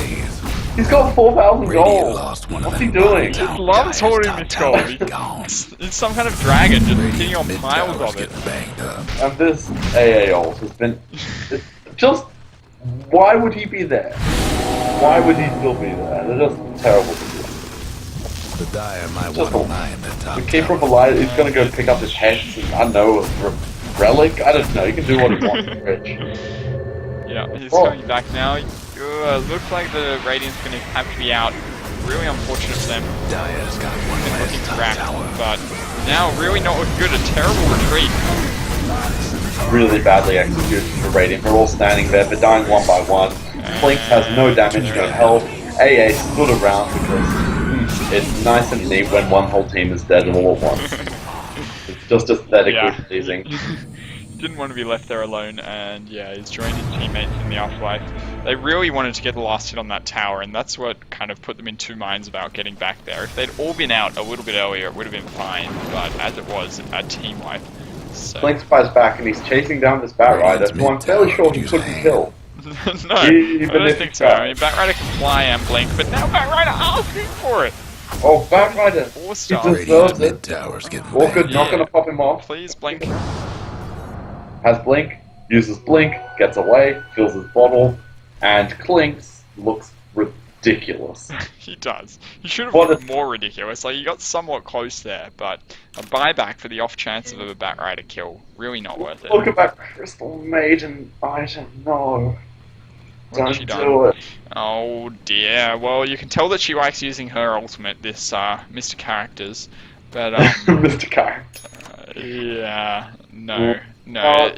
He's got 4,000 gold. What's he doing? He just loves holding this gold. It's some kind of dragon just sitting on piles of it. And this AA ult has been... just... Why would he be there? Why would he still be there? They're just terrible to do. The Dire might want to mine the top. The Keeper of Alive, he's gonna go pick up his heads and, I don't know, a relic? I don't know, he can do what he wants, Rich. Yeah, he's coming back now. Looks like the Radiant's gonna have to be out. Really unfortunate for them. Dire's got one Been looking last cracked, tower. but now really not looking good. A terrible retreat. Really badly executed for Radiant. They're all standing there, they're dying one by one. Blink has no damage, no health. AA stood around because it's nice and neat when one whole team is dead all at once. It's just aesthetically pleasing. Didn't want to be left there alone, and yeah, he's joined his teammates in the afterlife. They really wanted to get the last hit on that tower, and that's what kind of put them in 2 minds about getting back there. If they'd all been out a little bit earlier, it would have been fine, but as it was, a team wipe. So. Blink flies back and he's chasing down this Batrider, who I'm fairly sure he couldn't kill. No, I don't think so. I mean, Batrider can fly and blink, but now Batrider asking for it! Oh, Batrider! He deserves it. Orchid not gonna pop him off. Please, blink. Has Blink. uses Blink, gets away, fills his bottle, and Clinks looks ridiculous. He does. He should have looked more ridiculous. Like, he got somewhat close there, but a buyback for the off chance of a Batrider kill, really not worth it. Look about Crystal Maiden item, no. Don't do it. Oh dear. Well, you can tell that she likes using her ultimate, this Mr. Characters. But, Mr. Character. Yeah, no.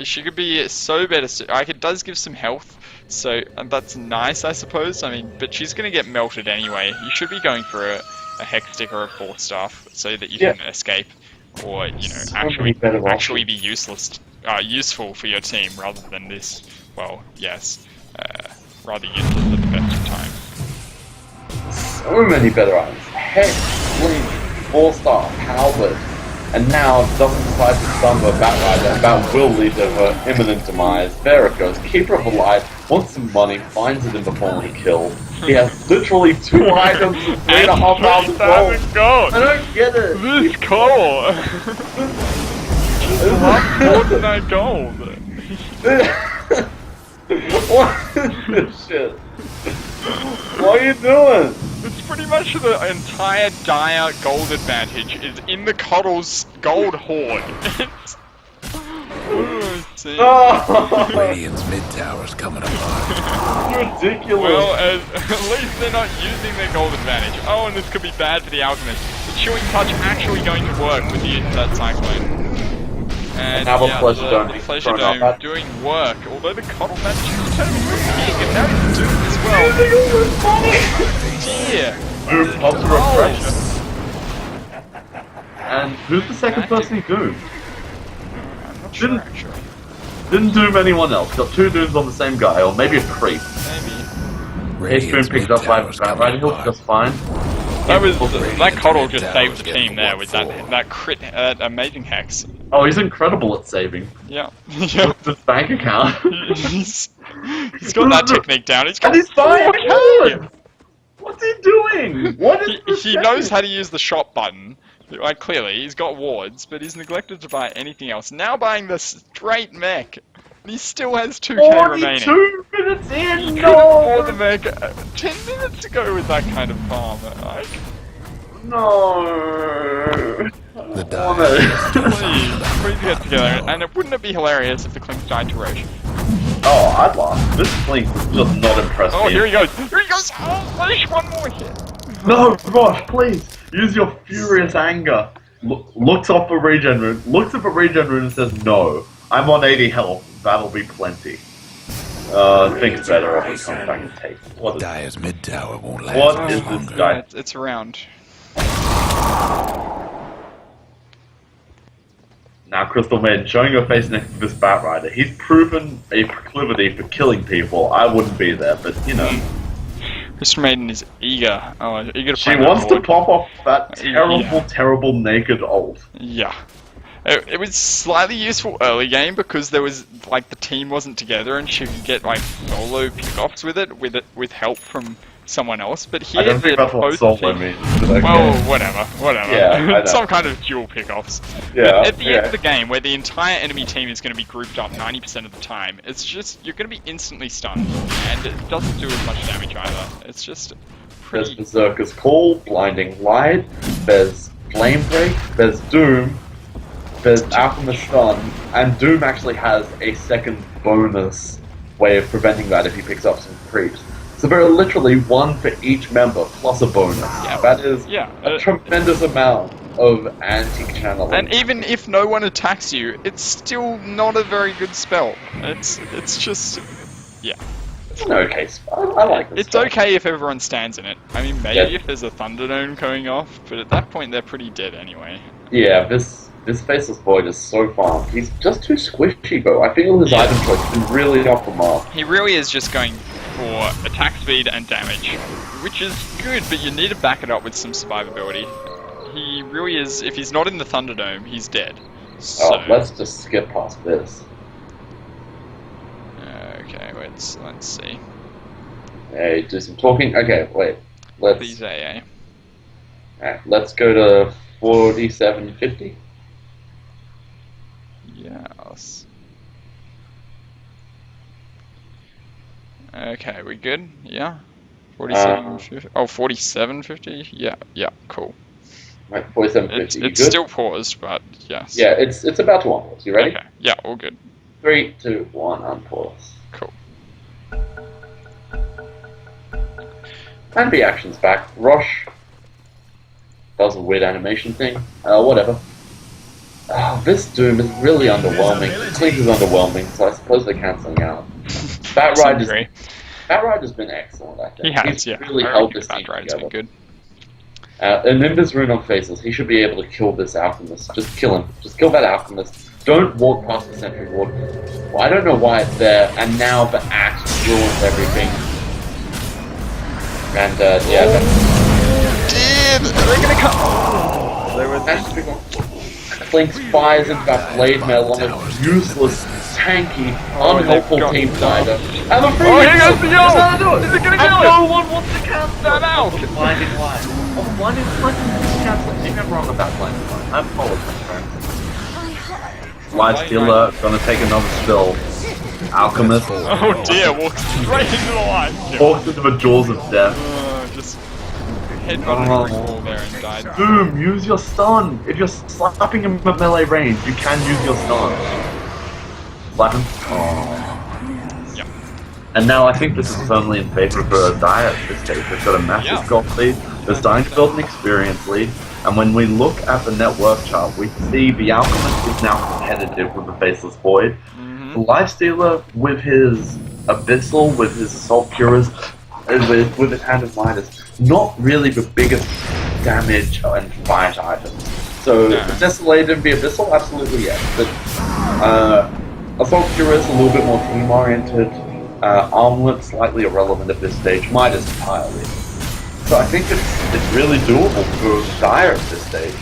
She could be so better. Like, it does give some health, so that's nice, I suppose. I mean, but she's gonna get melted anyway. You should be going for a Hex Stick or a Force Staff so that you can escape, or actually be useful for your team rather than this. Well, yes, rather useless at the best of times. So many better items. Hex, Blink, Force Staff, Halberd. And now doesn't decide to stun a Batrider, and that will lead to her imminent demise. There it goes. Keeper of the Light wants some money, finds it in the form of a kill. He has literally 2 items and 3,500 gold. I don't get it. This call. Just more than that gold. What is this shit? What are you doing? It's pretty much the entire Dire gold advantage is in the Coddle's gold hoard. Radiant's mid tower's coming apart. It's ridiculous. Well, at least they're not using their gold advantage. Oh, and this could be bad for the Alchemist. The Chilling Touch actually going to work with that Cyclone. And now the Pleasure Dome doing work, although the Coddle managed to turn into a king, and now he's Doom as well. Dear. Doom pops a refresher. And who's the second person in Doom? I'm not sure, actually. Didn't Doom anyone else. Got 2 Dooms on the same guy, or maybe a creep. Maybe. His Doom picked up by Batrider, he'll be just fine. That Coddle just saved the team there with that crit, amazing Hex. Oh, he's incredible at saving. Yeah. With his bank account. he's got that technique down. He's got 4K! What's he doing? What is he knows how to use the shot button. Like, clearly, he's got wards, but he's neglected to buy anything else. Now buying the straight mech. And he still has 2k remaining. 42 minutes in, he couldn't afford the mech 10 minutes ago with that kind of farm. Like, no. The Dire. Please get together. And wouldn't it be hilarious if the Clinks died to Roche? Oh, I'd laugh. This Clink is just not impressed. Oh, here he goes. Here he goes. Oh, Roche, one more hit. No, Roche, please. Use your furious anger. Looks at the regen rune and says, no, I'm on 80 health. That'll be plenty. Thinks better if he comes back and takes it. Dire's mid tower won't last. What is this guy? It's around. Now, Crystal Maiden, showing your face next to this Batrider, he's proven a proclivity for killing people. I wouldn't be there, but you know. Crystal Maiden is eager. Eager to She wants to pop off that terrible naked ult. Yeah. It was slightly useful early game because there was, like, the team wasn't together and she could get, like, solo pickoffs with with help from someone else, but here... I don't think that's what solo means. Well, whatever. Yeah, some kind of dual pickoffs. Yeah, but at the end of the game, where the entire enemy team is going to be grouped up 90% of the time, it's just, you're going to be instantly stunned, and it doesn't do as much damage either. It's just pretty... There's Berserker's Call, Blinding Light, there's Flame Break, there's Doom, there's Alchemist Stun, and Doom actually has a second bonus way of preventing that if he picks up some creeps. So there are literally 1 for each member, plus a bonus. Yeah, that is a tremendous amount of anti-channeling. And even if no one attacks you, it's still not a very good spell. It's just... yeah. It's an okay spell. I like this spell. It's okay if everyone stands in it. I mean, maybe if there's a Thunderdome going off, but at that point they're pretty dead anyway. Yeah, this Faceless Void is so farmed. He's just too squishy, though. I feel his item choice has been really off the mark. He really is just going for attack speed and damage, which is good, but you need to back it up with some survivability. He really is, if he's not in the Thunderdome, he's dead. So... oh, let's just skip past this. Okay, let's see. Hey, do some talking. Okay, wait. Please, AA. Alright, let's go to 4750. Yes. Okay, we good? Yeah. 47.50. Oh, 47.50. Yeah. Cool. Right, 47.50. It's still paused, but yes. Yeah, it's about to unpause. You ready? Okay. Yeah, all good. 3, 2, 1, unpause. Cool. And the action's back. Rosh does a weird animation thing. Whatever. Oh, this Doom is really underwhelming. Clink is underwhelming, so I suppose they're cancelling out. Batrider's been excellent, I think. He has, He's yeah. really held this team Batrider's together. been good. And Nimbus Rune on Faceless, he should be able to kill this Alchemist. Just kill him. Just kill that Alchemist. Don't walk past the Sentry Ward. Well, I don't know why it's there, and now the Axe ruins everything. And, yeah, Damn! They're gonna come! that's the big one. Clinks fires into that blade mail on a useless, tanky, unhelpful team fighter. And the free here goes the Yell! Is it gonna kill and him? no one wants to cancel that out! Blinding light. Oh, blinding light is cancel. Maybe I'm wrong about blinding light. I apologize, friends. Lifestealer gonna take another spill. Alchemist. Oh dear, walks straight into the light. Walked into the jaws of death. Just headbutted the wall there and died. Doom, use your stun. If you're slapping him at melee range, you can use your stun. Slap him. Yep. And now I think this is firmly in favor for Dire at this stage. They've got a massive gold lead. They're starting to build an experience lead. And when we look at the net worth chart, we see the Alchemist is now competitive with the Faceless Void. The Lifestealer with his Abyssal, with his Assault Curas, with his Hand of Midas, not really the biggest damage and fight items. So, the Desolated and the Abyssal, absolutely yes. But Assault Curas, a little bit more team-oriented. Armlet, slightly irrelevant at this stage. Midas entirely. So I think it's really doable for Dire at this stage,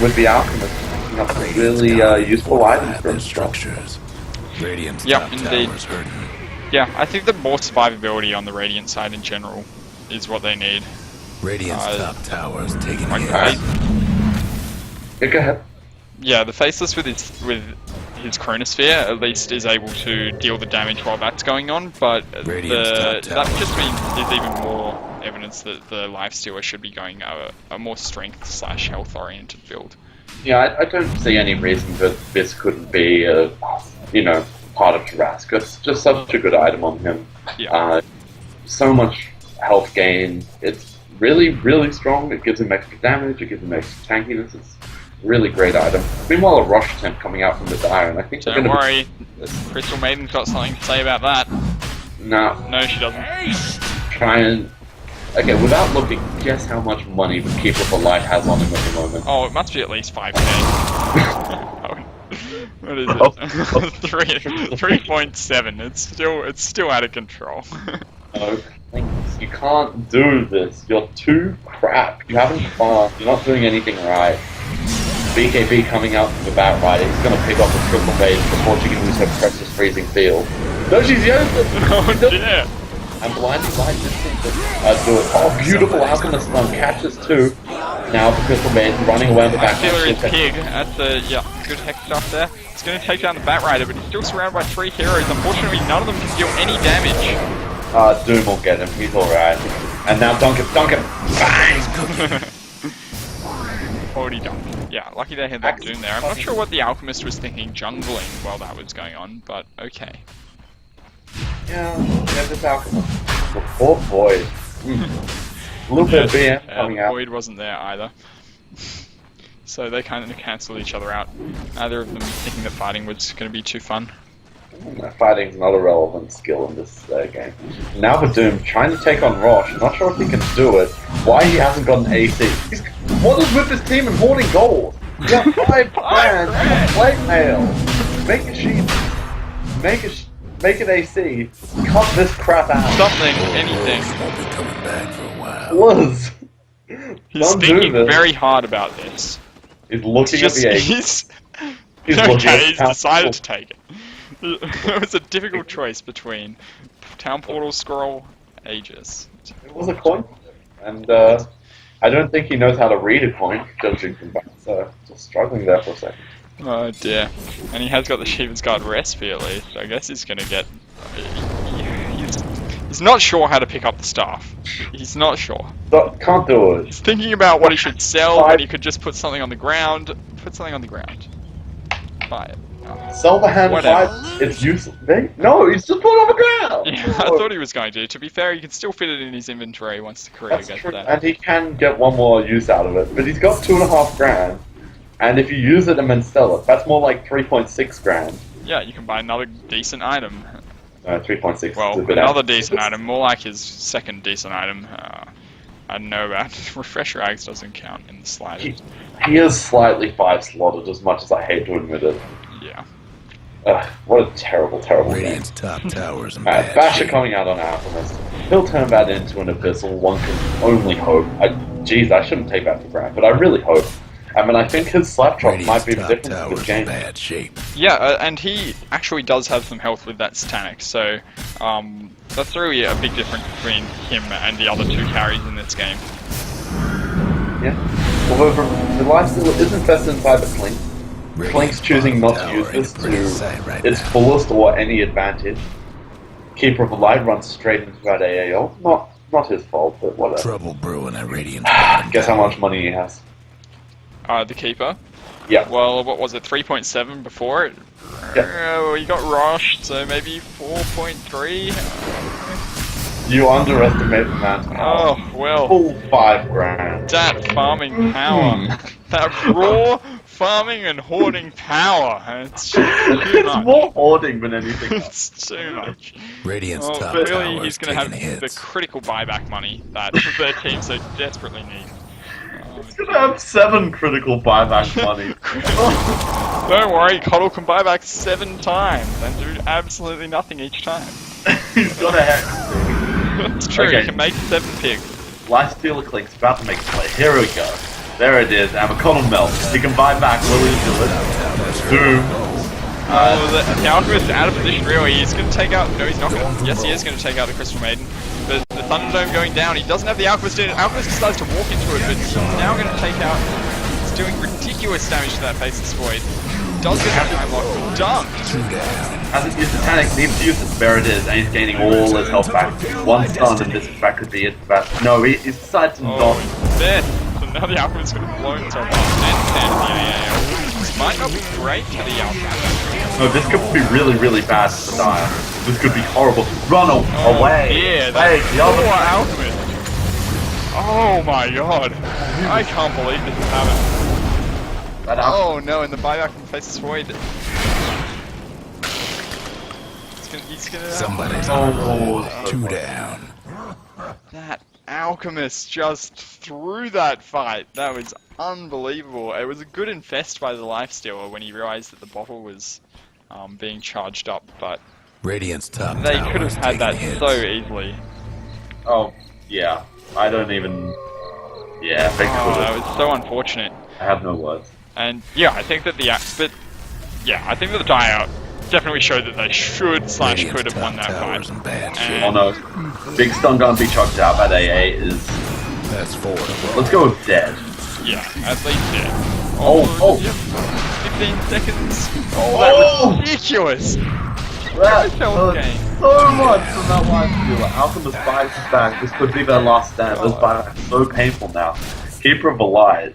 with the Alchemist picking up some really useful items from structures. Radiant's yeah, indeed. Yeah, I think the more survivability on the Radiant side in general is what they need. Radiant's top towers taking like hit. Yeah, go ahead. Yeah, the Faceless with his Chronosphere at least is able to deal the damage while that's going on, but that just means there's even more evidence that the Lifestealer should be going a more strength/health oriented build. Yeah, I don't see any reason that this couldn't be part of Tarrasque. It's just such a good item on him. Yeah. So much health gain. It's really, really strong. It gives him extra damage. It gives him extra tankiness. It's a really great item. Meanwhile, a Rosh attempt coming out from the Dire, and I think don't worry. Crystal Maiden's got something to say about that. No, she doesn't. Try and... Okay, without looking, guess how much money the Keeper of the Light has on him at the moment. Oh, it must be at least 5k. What is it? 3.7. It's still out of control. No, you can't do this. You're too crap. You haven't farmed. You're not doing anything right. BKB coming out from the Batrider. He's going to pick off the triple base before she can use her precious freezing field. No, she's used it! Oh dear! And Blinding Light just seems to do it. Oh, beautiful Alchemist Stun catches too. Now the Crystal Maiden running away on the back. Killer is Pig. That's good hex stuff there. It's going to take down the Batrider, but he's still surrounded by 3 heroes. Unfortunately, none of them can deal any damage. Doom will get him. He's alright. And now dunk him. Bang! Already done. Yeah, lucky they had that Doom there. I'm not sure what the Alchemist was thinking jungling while that was going on, but okay. Yeah, this Alchemist. The poor Void. A little bit of BM coming out. Void wasn't there either. So they kind of cancelled each other out. Neither of them thinking that fighting was going to be too fun. Fighting's not a relevant skill in this game. Now for Doom, trying to take on Rosh. Not sure if he can do it. Why he hasn't got an AC? What is with this team and hoarding gold? You got 5 grand, plate mail. Make a sheet. Make an AC. Cut this crap out. Something, anything. Won't be coming back for a while. Was. He's thinking very hard about this. He's looking at the AC. He's decided to take it. It was a difficult choice between Town Portal Scroll, Aegis. It was a coin, and I don't think he knows how to read a coin, judging from that, so just struggling there for a second. Oh dear. And he has got the Shiva's Guard recipe at least, I guess he's gonna get... He's He's not sure how to pick up the staff. He's not sure. Can't do it. He's thinking about what he should sell, but he could just put something on the ground. Put something on the ground. Buy it. Sell the hand fight. It's useless. No, he's just put it on the ground. Yeah, I thought he was going to. To be fair, he can still fit it in his inventory once the career gets there. And he can get one more use out of it. But he's got 2.5 grand. And if you use it and then sell it, that's more like 3.6 grand. Yeah, you can buy another decent item. 3.6. Well, another decent item, more like his second decent item. I don't know about Refresher Ags doesn't count in the slightest. He is slightly 5-slotted, as much as I hate to admit it. Yeah. What a terrible, terrible Radiant's game. top towers and Basher coming out on Alchemist. He'll turn that into an Abyssal, one can only hope. Jeez, I shouldn't take that for granted, but I really hope. I mean, I think his Slaptrap might be the difference in this game. Bad shape. Yeah, and he actually does have some health with that Stannic, so that's really a big difference between him and the other two carries in this game. Yeah. However, the lifesteal is infested by the Clink. Clink's choosing not to use this to its fullest or any advantage. Keeper of the Light runs straight into that AAL. Not his fault, but whatever. Trouble brewing at Radiant. Guess how much money he has. The Keeper? Yeah. Well, what was it, 3.7 before it? Yeah. He got rushed, so maybe 4.3? You underestimate the man's power. Oh, well. Full 5 grand. That farming power. That raw farming and hoarding power. It's too much. It's more hoarding than anything else. It's too much. Radiant's top Clearly towers he's going to have hits. the critical buyback money that their team so desperately needs. He's going to have 7 critical buyback money. Don't worry, Coddle can buy back 7 times and do absolutely nothing each time. He's got a hex. It's true, Okay. he can make 7 pigs. Lifestealer Clink's about to make a play. Here we go. There it is, and McConnell melts. He can buy back Lily Village. Boom. The Alchemist out of position really. He's going to take out... No, he's not going to... Yes, he is going to take out the Crystal Maiden. But the Thunderdome going down. He doesn't have the Alchemist in. Alchemist decides to walk into it, but he's now going to take out... He's doing ridiculous damage to that Faceless Void. Does get a time lock, but dunked. Hasn't used the Titanic, needs to use it. There it is, and he's gaining all his health back. One stun, and this back could be it. But no, he decided to not. Dead. So now the Alchemist is going to blow himself up and stand the AAL. This might not be great for the Alchemist. No, this could be really, really bad for Dire. This could be horrible. Run away! Yeah, Wait, the other Alchemist. Oh my god. I can't believe this is happening. Oh no, and the buyback from Faceless Void. He's gonna Somebody's two down. That Alchemist just threw that fight. That was unbelievable. It was a good infest by the Lifestealer when he realized that the bottle was being charged up, but Radiant's top they could have had that hits. so easily. Oh, yeah. I don't even... Yeah, they could have. That was so unfortunate. I have no words. And yeah, I think that the Dire definitely showed that they should / could have won that fight. Oh no. Big stun gun be chucked out at AA is... That's 4. Let's go with dead. Yeah, at least dead. Oh. 15 seconds. Oh, that was ridiculous. That health hurt gain. so much from that Lifestealer. Alchemist bites his back. This could be their last stand. This buyback is so painful now. Keeper of the Light.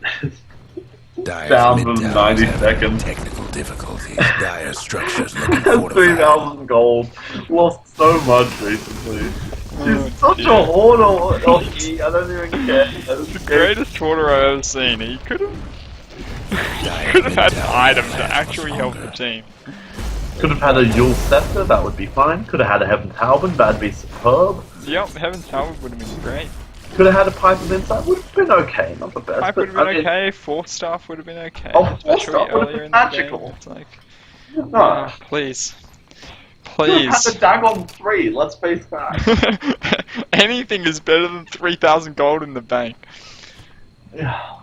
Down for 90 seconds. Technical difficulties. Dire structures looking Has fortified. 3,000 gold. Lost so much recently. She's such a hoarder. I don't even care. The greatest hoarder I've ever seen. He could have had an item to actually help the team. Could have had a Yule Scepter, that would be fine. Could have had a Heaven's Halberd, that'd be superb. Yep, Heaven's Halberd would have been great. Could have had a Pipe of Insight, would have been okay, not the best. Pipe would have been okay, Force Staff would have been okay. Oh, Force especially Staff would have earlier been in the magical. game. It's like, No. please. Could have Please. had a Dagon 3, let's face that. Anything is better than 3,000 gold in the bank. Yeah.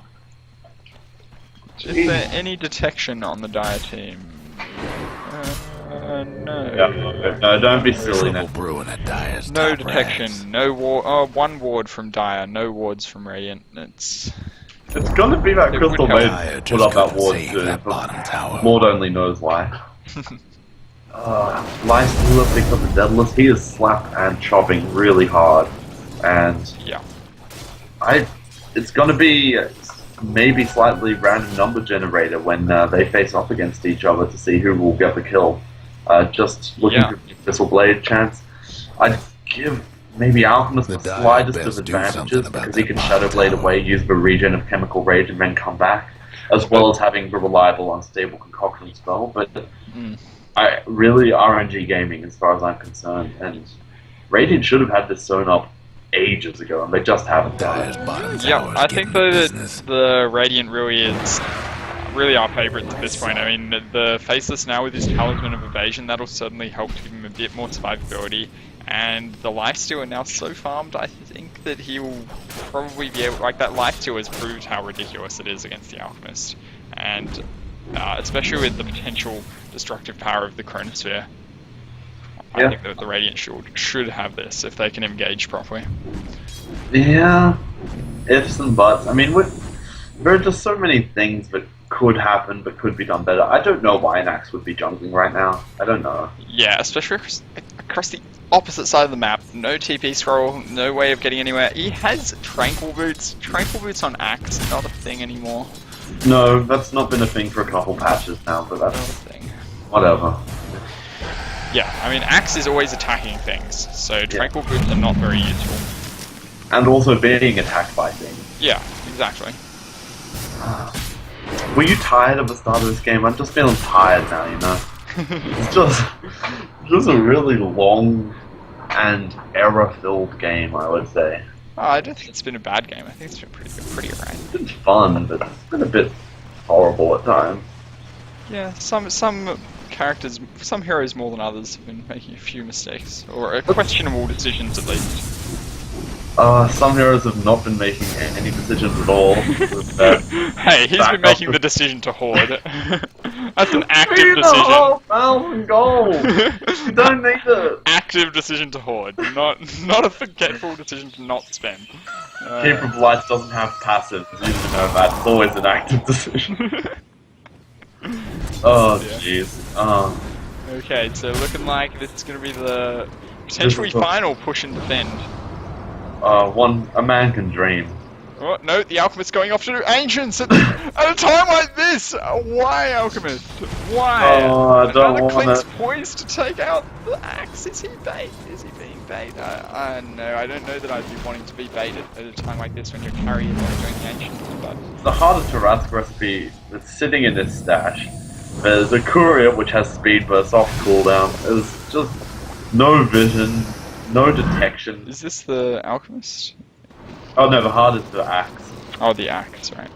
Is there any detection on the Dire team? No. Yeah, no, don't be silly now. Brewing at Dire's No top detection, ranks. no ward. 1 ward from Dire, no wards from Radiant. It's gonna be that It Crystal would help. Maiden Dire put just up that couldn't ward save too. that bottom tower. Lord only knows why. Lifestealer picks up the Daedalus. He is slap and chopping really hard, and yeah, it's going to be maybe slightly random number generator when they face off against each other to see who will get the kill. Just looking for Missile Blade chance. I'd give maybe Alchemist the slightest of advantages because he can Shadow Blade away, use the regen of Chemical Rage, and then come back, as well as having the reliable Unstable Concoction spell. But really RNG gaming as far as I'm concerned, and Radiant should have had this sewn up ages ago, and they just haven't done it. Yeah, I think though that the Radiant really is our favourites at this point. I mean, the Faceless now with his Talisman of Evasion, that'll certainly help to give him a bit more survivability. And the Lifesteal now so farmed, I think that he will probably be able, like that Lifesteal has proved how ridiculous it is against the Alchemist. And especially with the potential destructive power of the Chronosphere. I think that the Radiant should have this if they can engage properly. Yeah, ifs and buts. I mean, there are just so many things that could happen but could be done better. I don't know why Nax would be jungling right now. I don't know. Yeah, especially across the opposite side of the map. No TP scroll, no way of getting anywhere. He has Tranquil Boots. Tranquil Boots on Axe, not a thing anymore. No, that's not been a thing for a couple patches now, but that's... Not a thing. Whatever. Yeah, I mean, Axe is always attacking things, so Tranquil Boots are not very useful. And also being attacked by things. Yeah, exactly. Were you tired of the start of this game? I'm just feeling tired now, you know? It's just a really long and error-filled game, I would say. Oh, I don't think it's been a bad game. I think it's been pretty alright. It's been fun, but it's been a bit horrible at times. Yeah, some characters, some heroes more than others have been making a few mistakes, or questionable decisions at least. Some heroes have not been making any decisions at all. Hey, he's been making the decision to hoard. That's an active decision. Oh, 1,000 gold! You don't need it! Active decision to hoard, not a forgetful decision to not spend. Keeper of Lights doesn't have passive, you need to know that. It's always an active decision. Oh, jeez. Okay, so looking like this is going to be the potentially final push and defend. A man can dream. Oh, no, the Alchemist going off to Ancients at a time like this! Why, Alchemist? Why? Oh, I don't Another want Clink's it. poised to take out the Axe. Is he bait? Is he being bait? No, I don't know that I'd be wanting to be baited at a time like this when you're carrying doing the Ancients, but... The hardest Tarask recipe that's sitting in this stash. There's a Courier, which has speed burst off cooldown. There's just no vision, no detection. Is this the Alchemist? Oh no, the hardest the Axe. Oh, the Axe, right.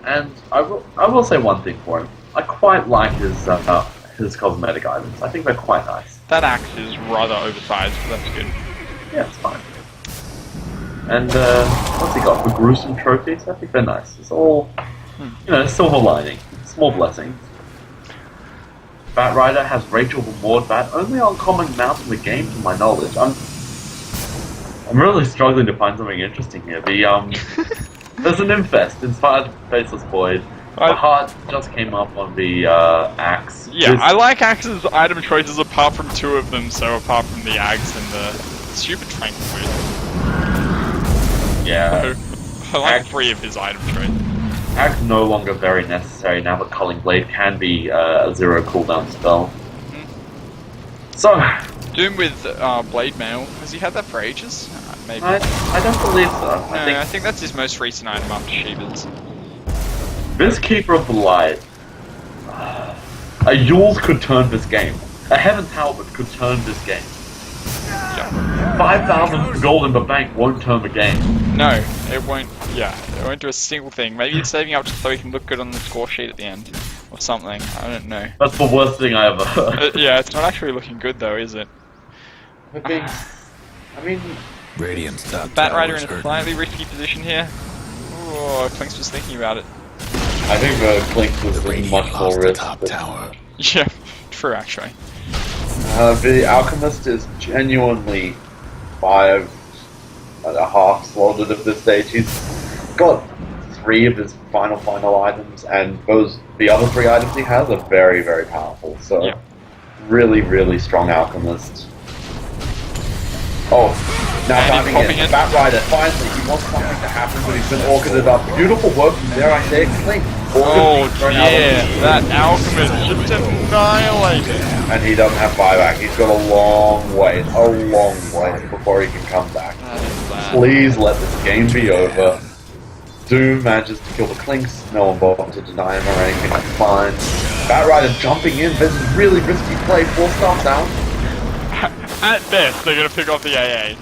And I will say one thing for him. I quite like his cosmetic items. I think they're quite nice. That Axe is rather oversized, but that's good. Yeah, it's fine. And what's he got? The gruesome trophies? I think they're nice. It's all, you know, silver lining. Small blessings. Batrider has Rachel the Mordbat, only uncommon mount in the game to my knowledge. I'm really struggling to find something interesting here. There's an Infest, inspired Faceless Void. The heart just came up on the Axe. Yeah, I like Axe's item choices apart from two of them, so apart from the Axe and the stupid Tranquil Boot. Yeah. I like three of his item choices. Axe no longer very necessary now that Culling Blade can be a 0 cooldown spell. So... Doom with Blade Mail, has he had that for ages? Maybe. I don't believe so. I think that's his most recent item after Shiva's. This Keeper of the Light... a Yules could turn this game. A Heaven's Halberd could turn this game. Yeah. 5,000 gold in the bank won't turn the game. No, it won't. Yeah, it won't do a single thing. Maybe it's saving up just so he can look good on the score sheet at the end, or something. I don't know. That's the worst thing I ever heard. Yeah, it's not actually looking good though, is it? I mean, Radiant's top Batrider in a slightly risky position here. Oh, Clink's was thinking about it. I think the Clink was in much more risk. Top tower. Yeah, true actually. The Alchemist is genuinely 5.5 slotted at this stage. He's got 3 of his final items, and the other 3 items he has are very, very powerful. So Yeah. Really, really strong Alchemist. Oh, now diving in. Bat Rider, finally, he wants something to happen, but he's been orchided up. Beautiful work from there, I say, Clink. Oh yeah, that Alchemist just annihilated. And he doesn't have buyback. He's got a long way before he can come back. Please let this game be over. Doom manages to kill the Clinks. No one bothers to deny him or anything. That's fine. Bat Rider jumping in. This is really risky play. 4-star down. At best, they're going to pick off the AA.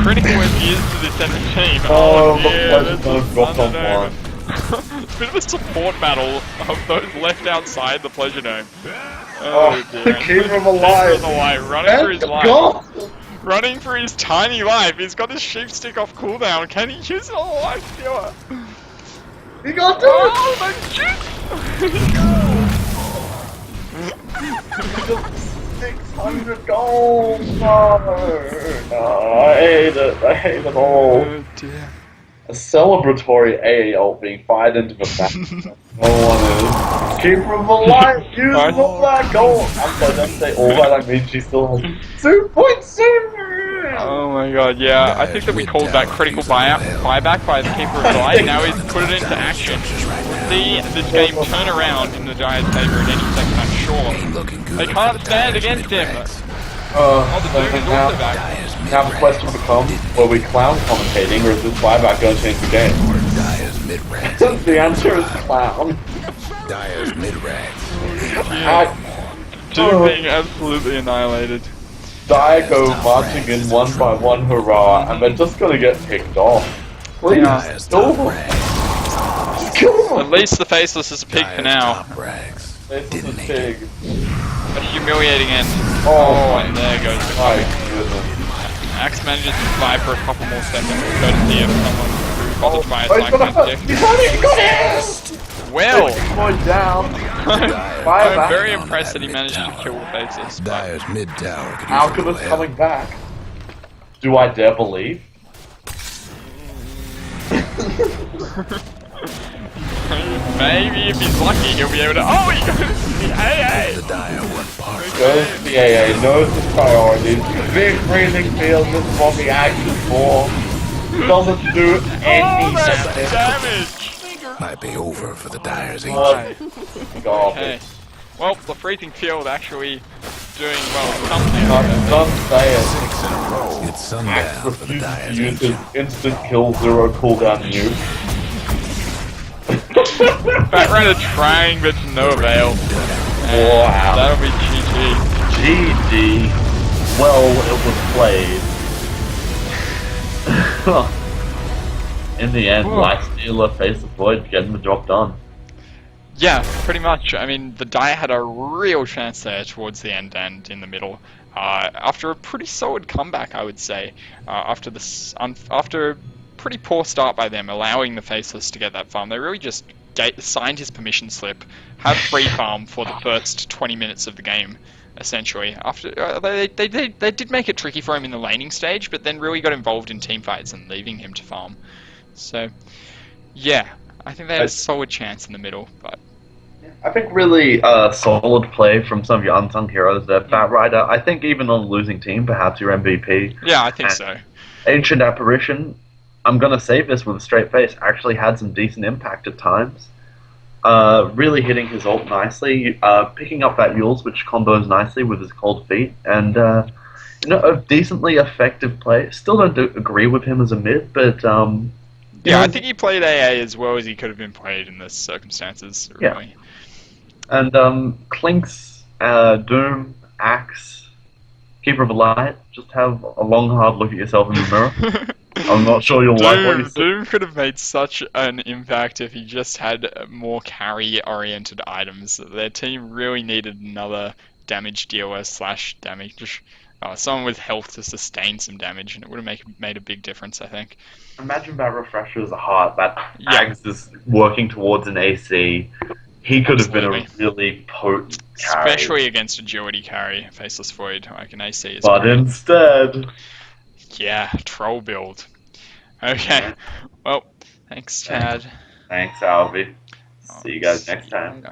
Critical as he is to this enemy team. Oh, yeah, the Pleasure dropped on one. It's a bit of a support battle of those left outside the Pleasure Dome. Oh, dear. Keep him alive. Running for his life. Running for his tiny life. He's got his sheep stick off cooldown. Can he use it on a life stealer? He got to it! Oh, 600 gold! No, I hate it. I hate it all. Oh dear. A celebratory AA ult being fired into the back. No one is. Keep him alive! Use all that gold! I'm sorry, don't say all that, I mean she still has 2.7! Oh my god, yeah. I think that we called that critical buyback by the Keeper of Light. Now he's put it into action. We'll see this game turn around in the Giants' favour at any second, I'm sure. They can't stand against him. The Doom is also back. Now the question becomes, were we clown commentating or is this buyback going to change the game? The answer is clown. Dire's mid-range. Doom being absolutely annihilated. Dire go marching in one by one, hurrah, and they're just gonna get picked off. Please, kill them. Kill them. At least the Faceless is a pig for now. Faceless is a pig. A humiliating end. Oh, and there goes the my goodness. Axe manages to survive for a couple more seconds, courtesy of someone who bothered to buy his life stick. He got it! Well! Down. I'm very impressed that he managed to kill the Faceless. Dire's mid-tower. Alchemist coming back. Do I dare believe? Maybe if he's lucky, he'll be able to. Oh, he goes to the AA! The Dire one part. Goes to the AA, knows his priorities. Big breathing field, this is what the action's for. Doesn't do any damage! Might be over for the Dire's Okay. Well, the freezing field actually doing well something. Don't say it. 6 in a row. It's sundown for the Dire's instant kill, 0 cooldown nuke. Bat Rider trying, but to no avail. Wow. That'll be GG. GG. Well, it was played. In the end, Lifestealer faced the Void, getting the job done. Yeah, pretty much. I mean, the Dire had a real chance there towards the end and in the middle. After a pretty solid comeback, I would say. After a pretty poor start by them, allowing the Faceless to get that farm, they really just signed his permission slip, had free farm for the first 20 minutes of the game, essentially. After they did make it tricky for him in the laning stage, but then really got involved in team fights and leaving him to farm. So, yeah, I think they had a solid chance in the middle, but. I think really solid play from some of your unsung heroes there. Bat Rider, I think even on a losing team, perhaps your MVP. Yeah, I think so. Ancient Apparition, I'm going to save this with a straight face, actually had some decent impact at times. Really hitting his ult nicely, picking up that Yules, which combos nicely with his cold feet, and a decently effective play. Still don't agree with him as a mid, but... yeah, I think he played AA as well as he could have been played in this circumstances, really. Yeah. And Clinks, Doom, Axe, Keeper of the Light, just have a long, hard look at yourself in the mirror. I'm not sure you'll like what you see. Doom could have made such an impact if he just had more carry-oriented items. Their team really needed another damage dealer / damage. Someone with health to sustain some damage, and it would have made a big difference, I think. Imagine that Refresher as a heart, that Axe is working towards an AC. He could have been a really potent carry. Especially against agility carry, Faceless Void, like an AC is But great. Instead... Yeah, troll build. Okay, well, thanks Chad. Thanks Alvy. See you guys next time.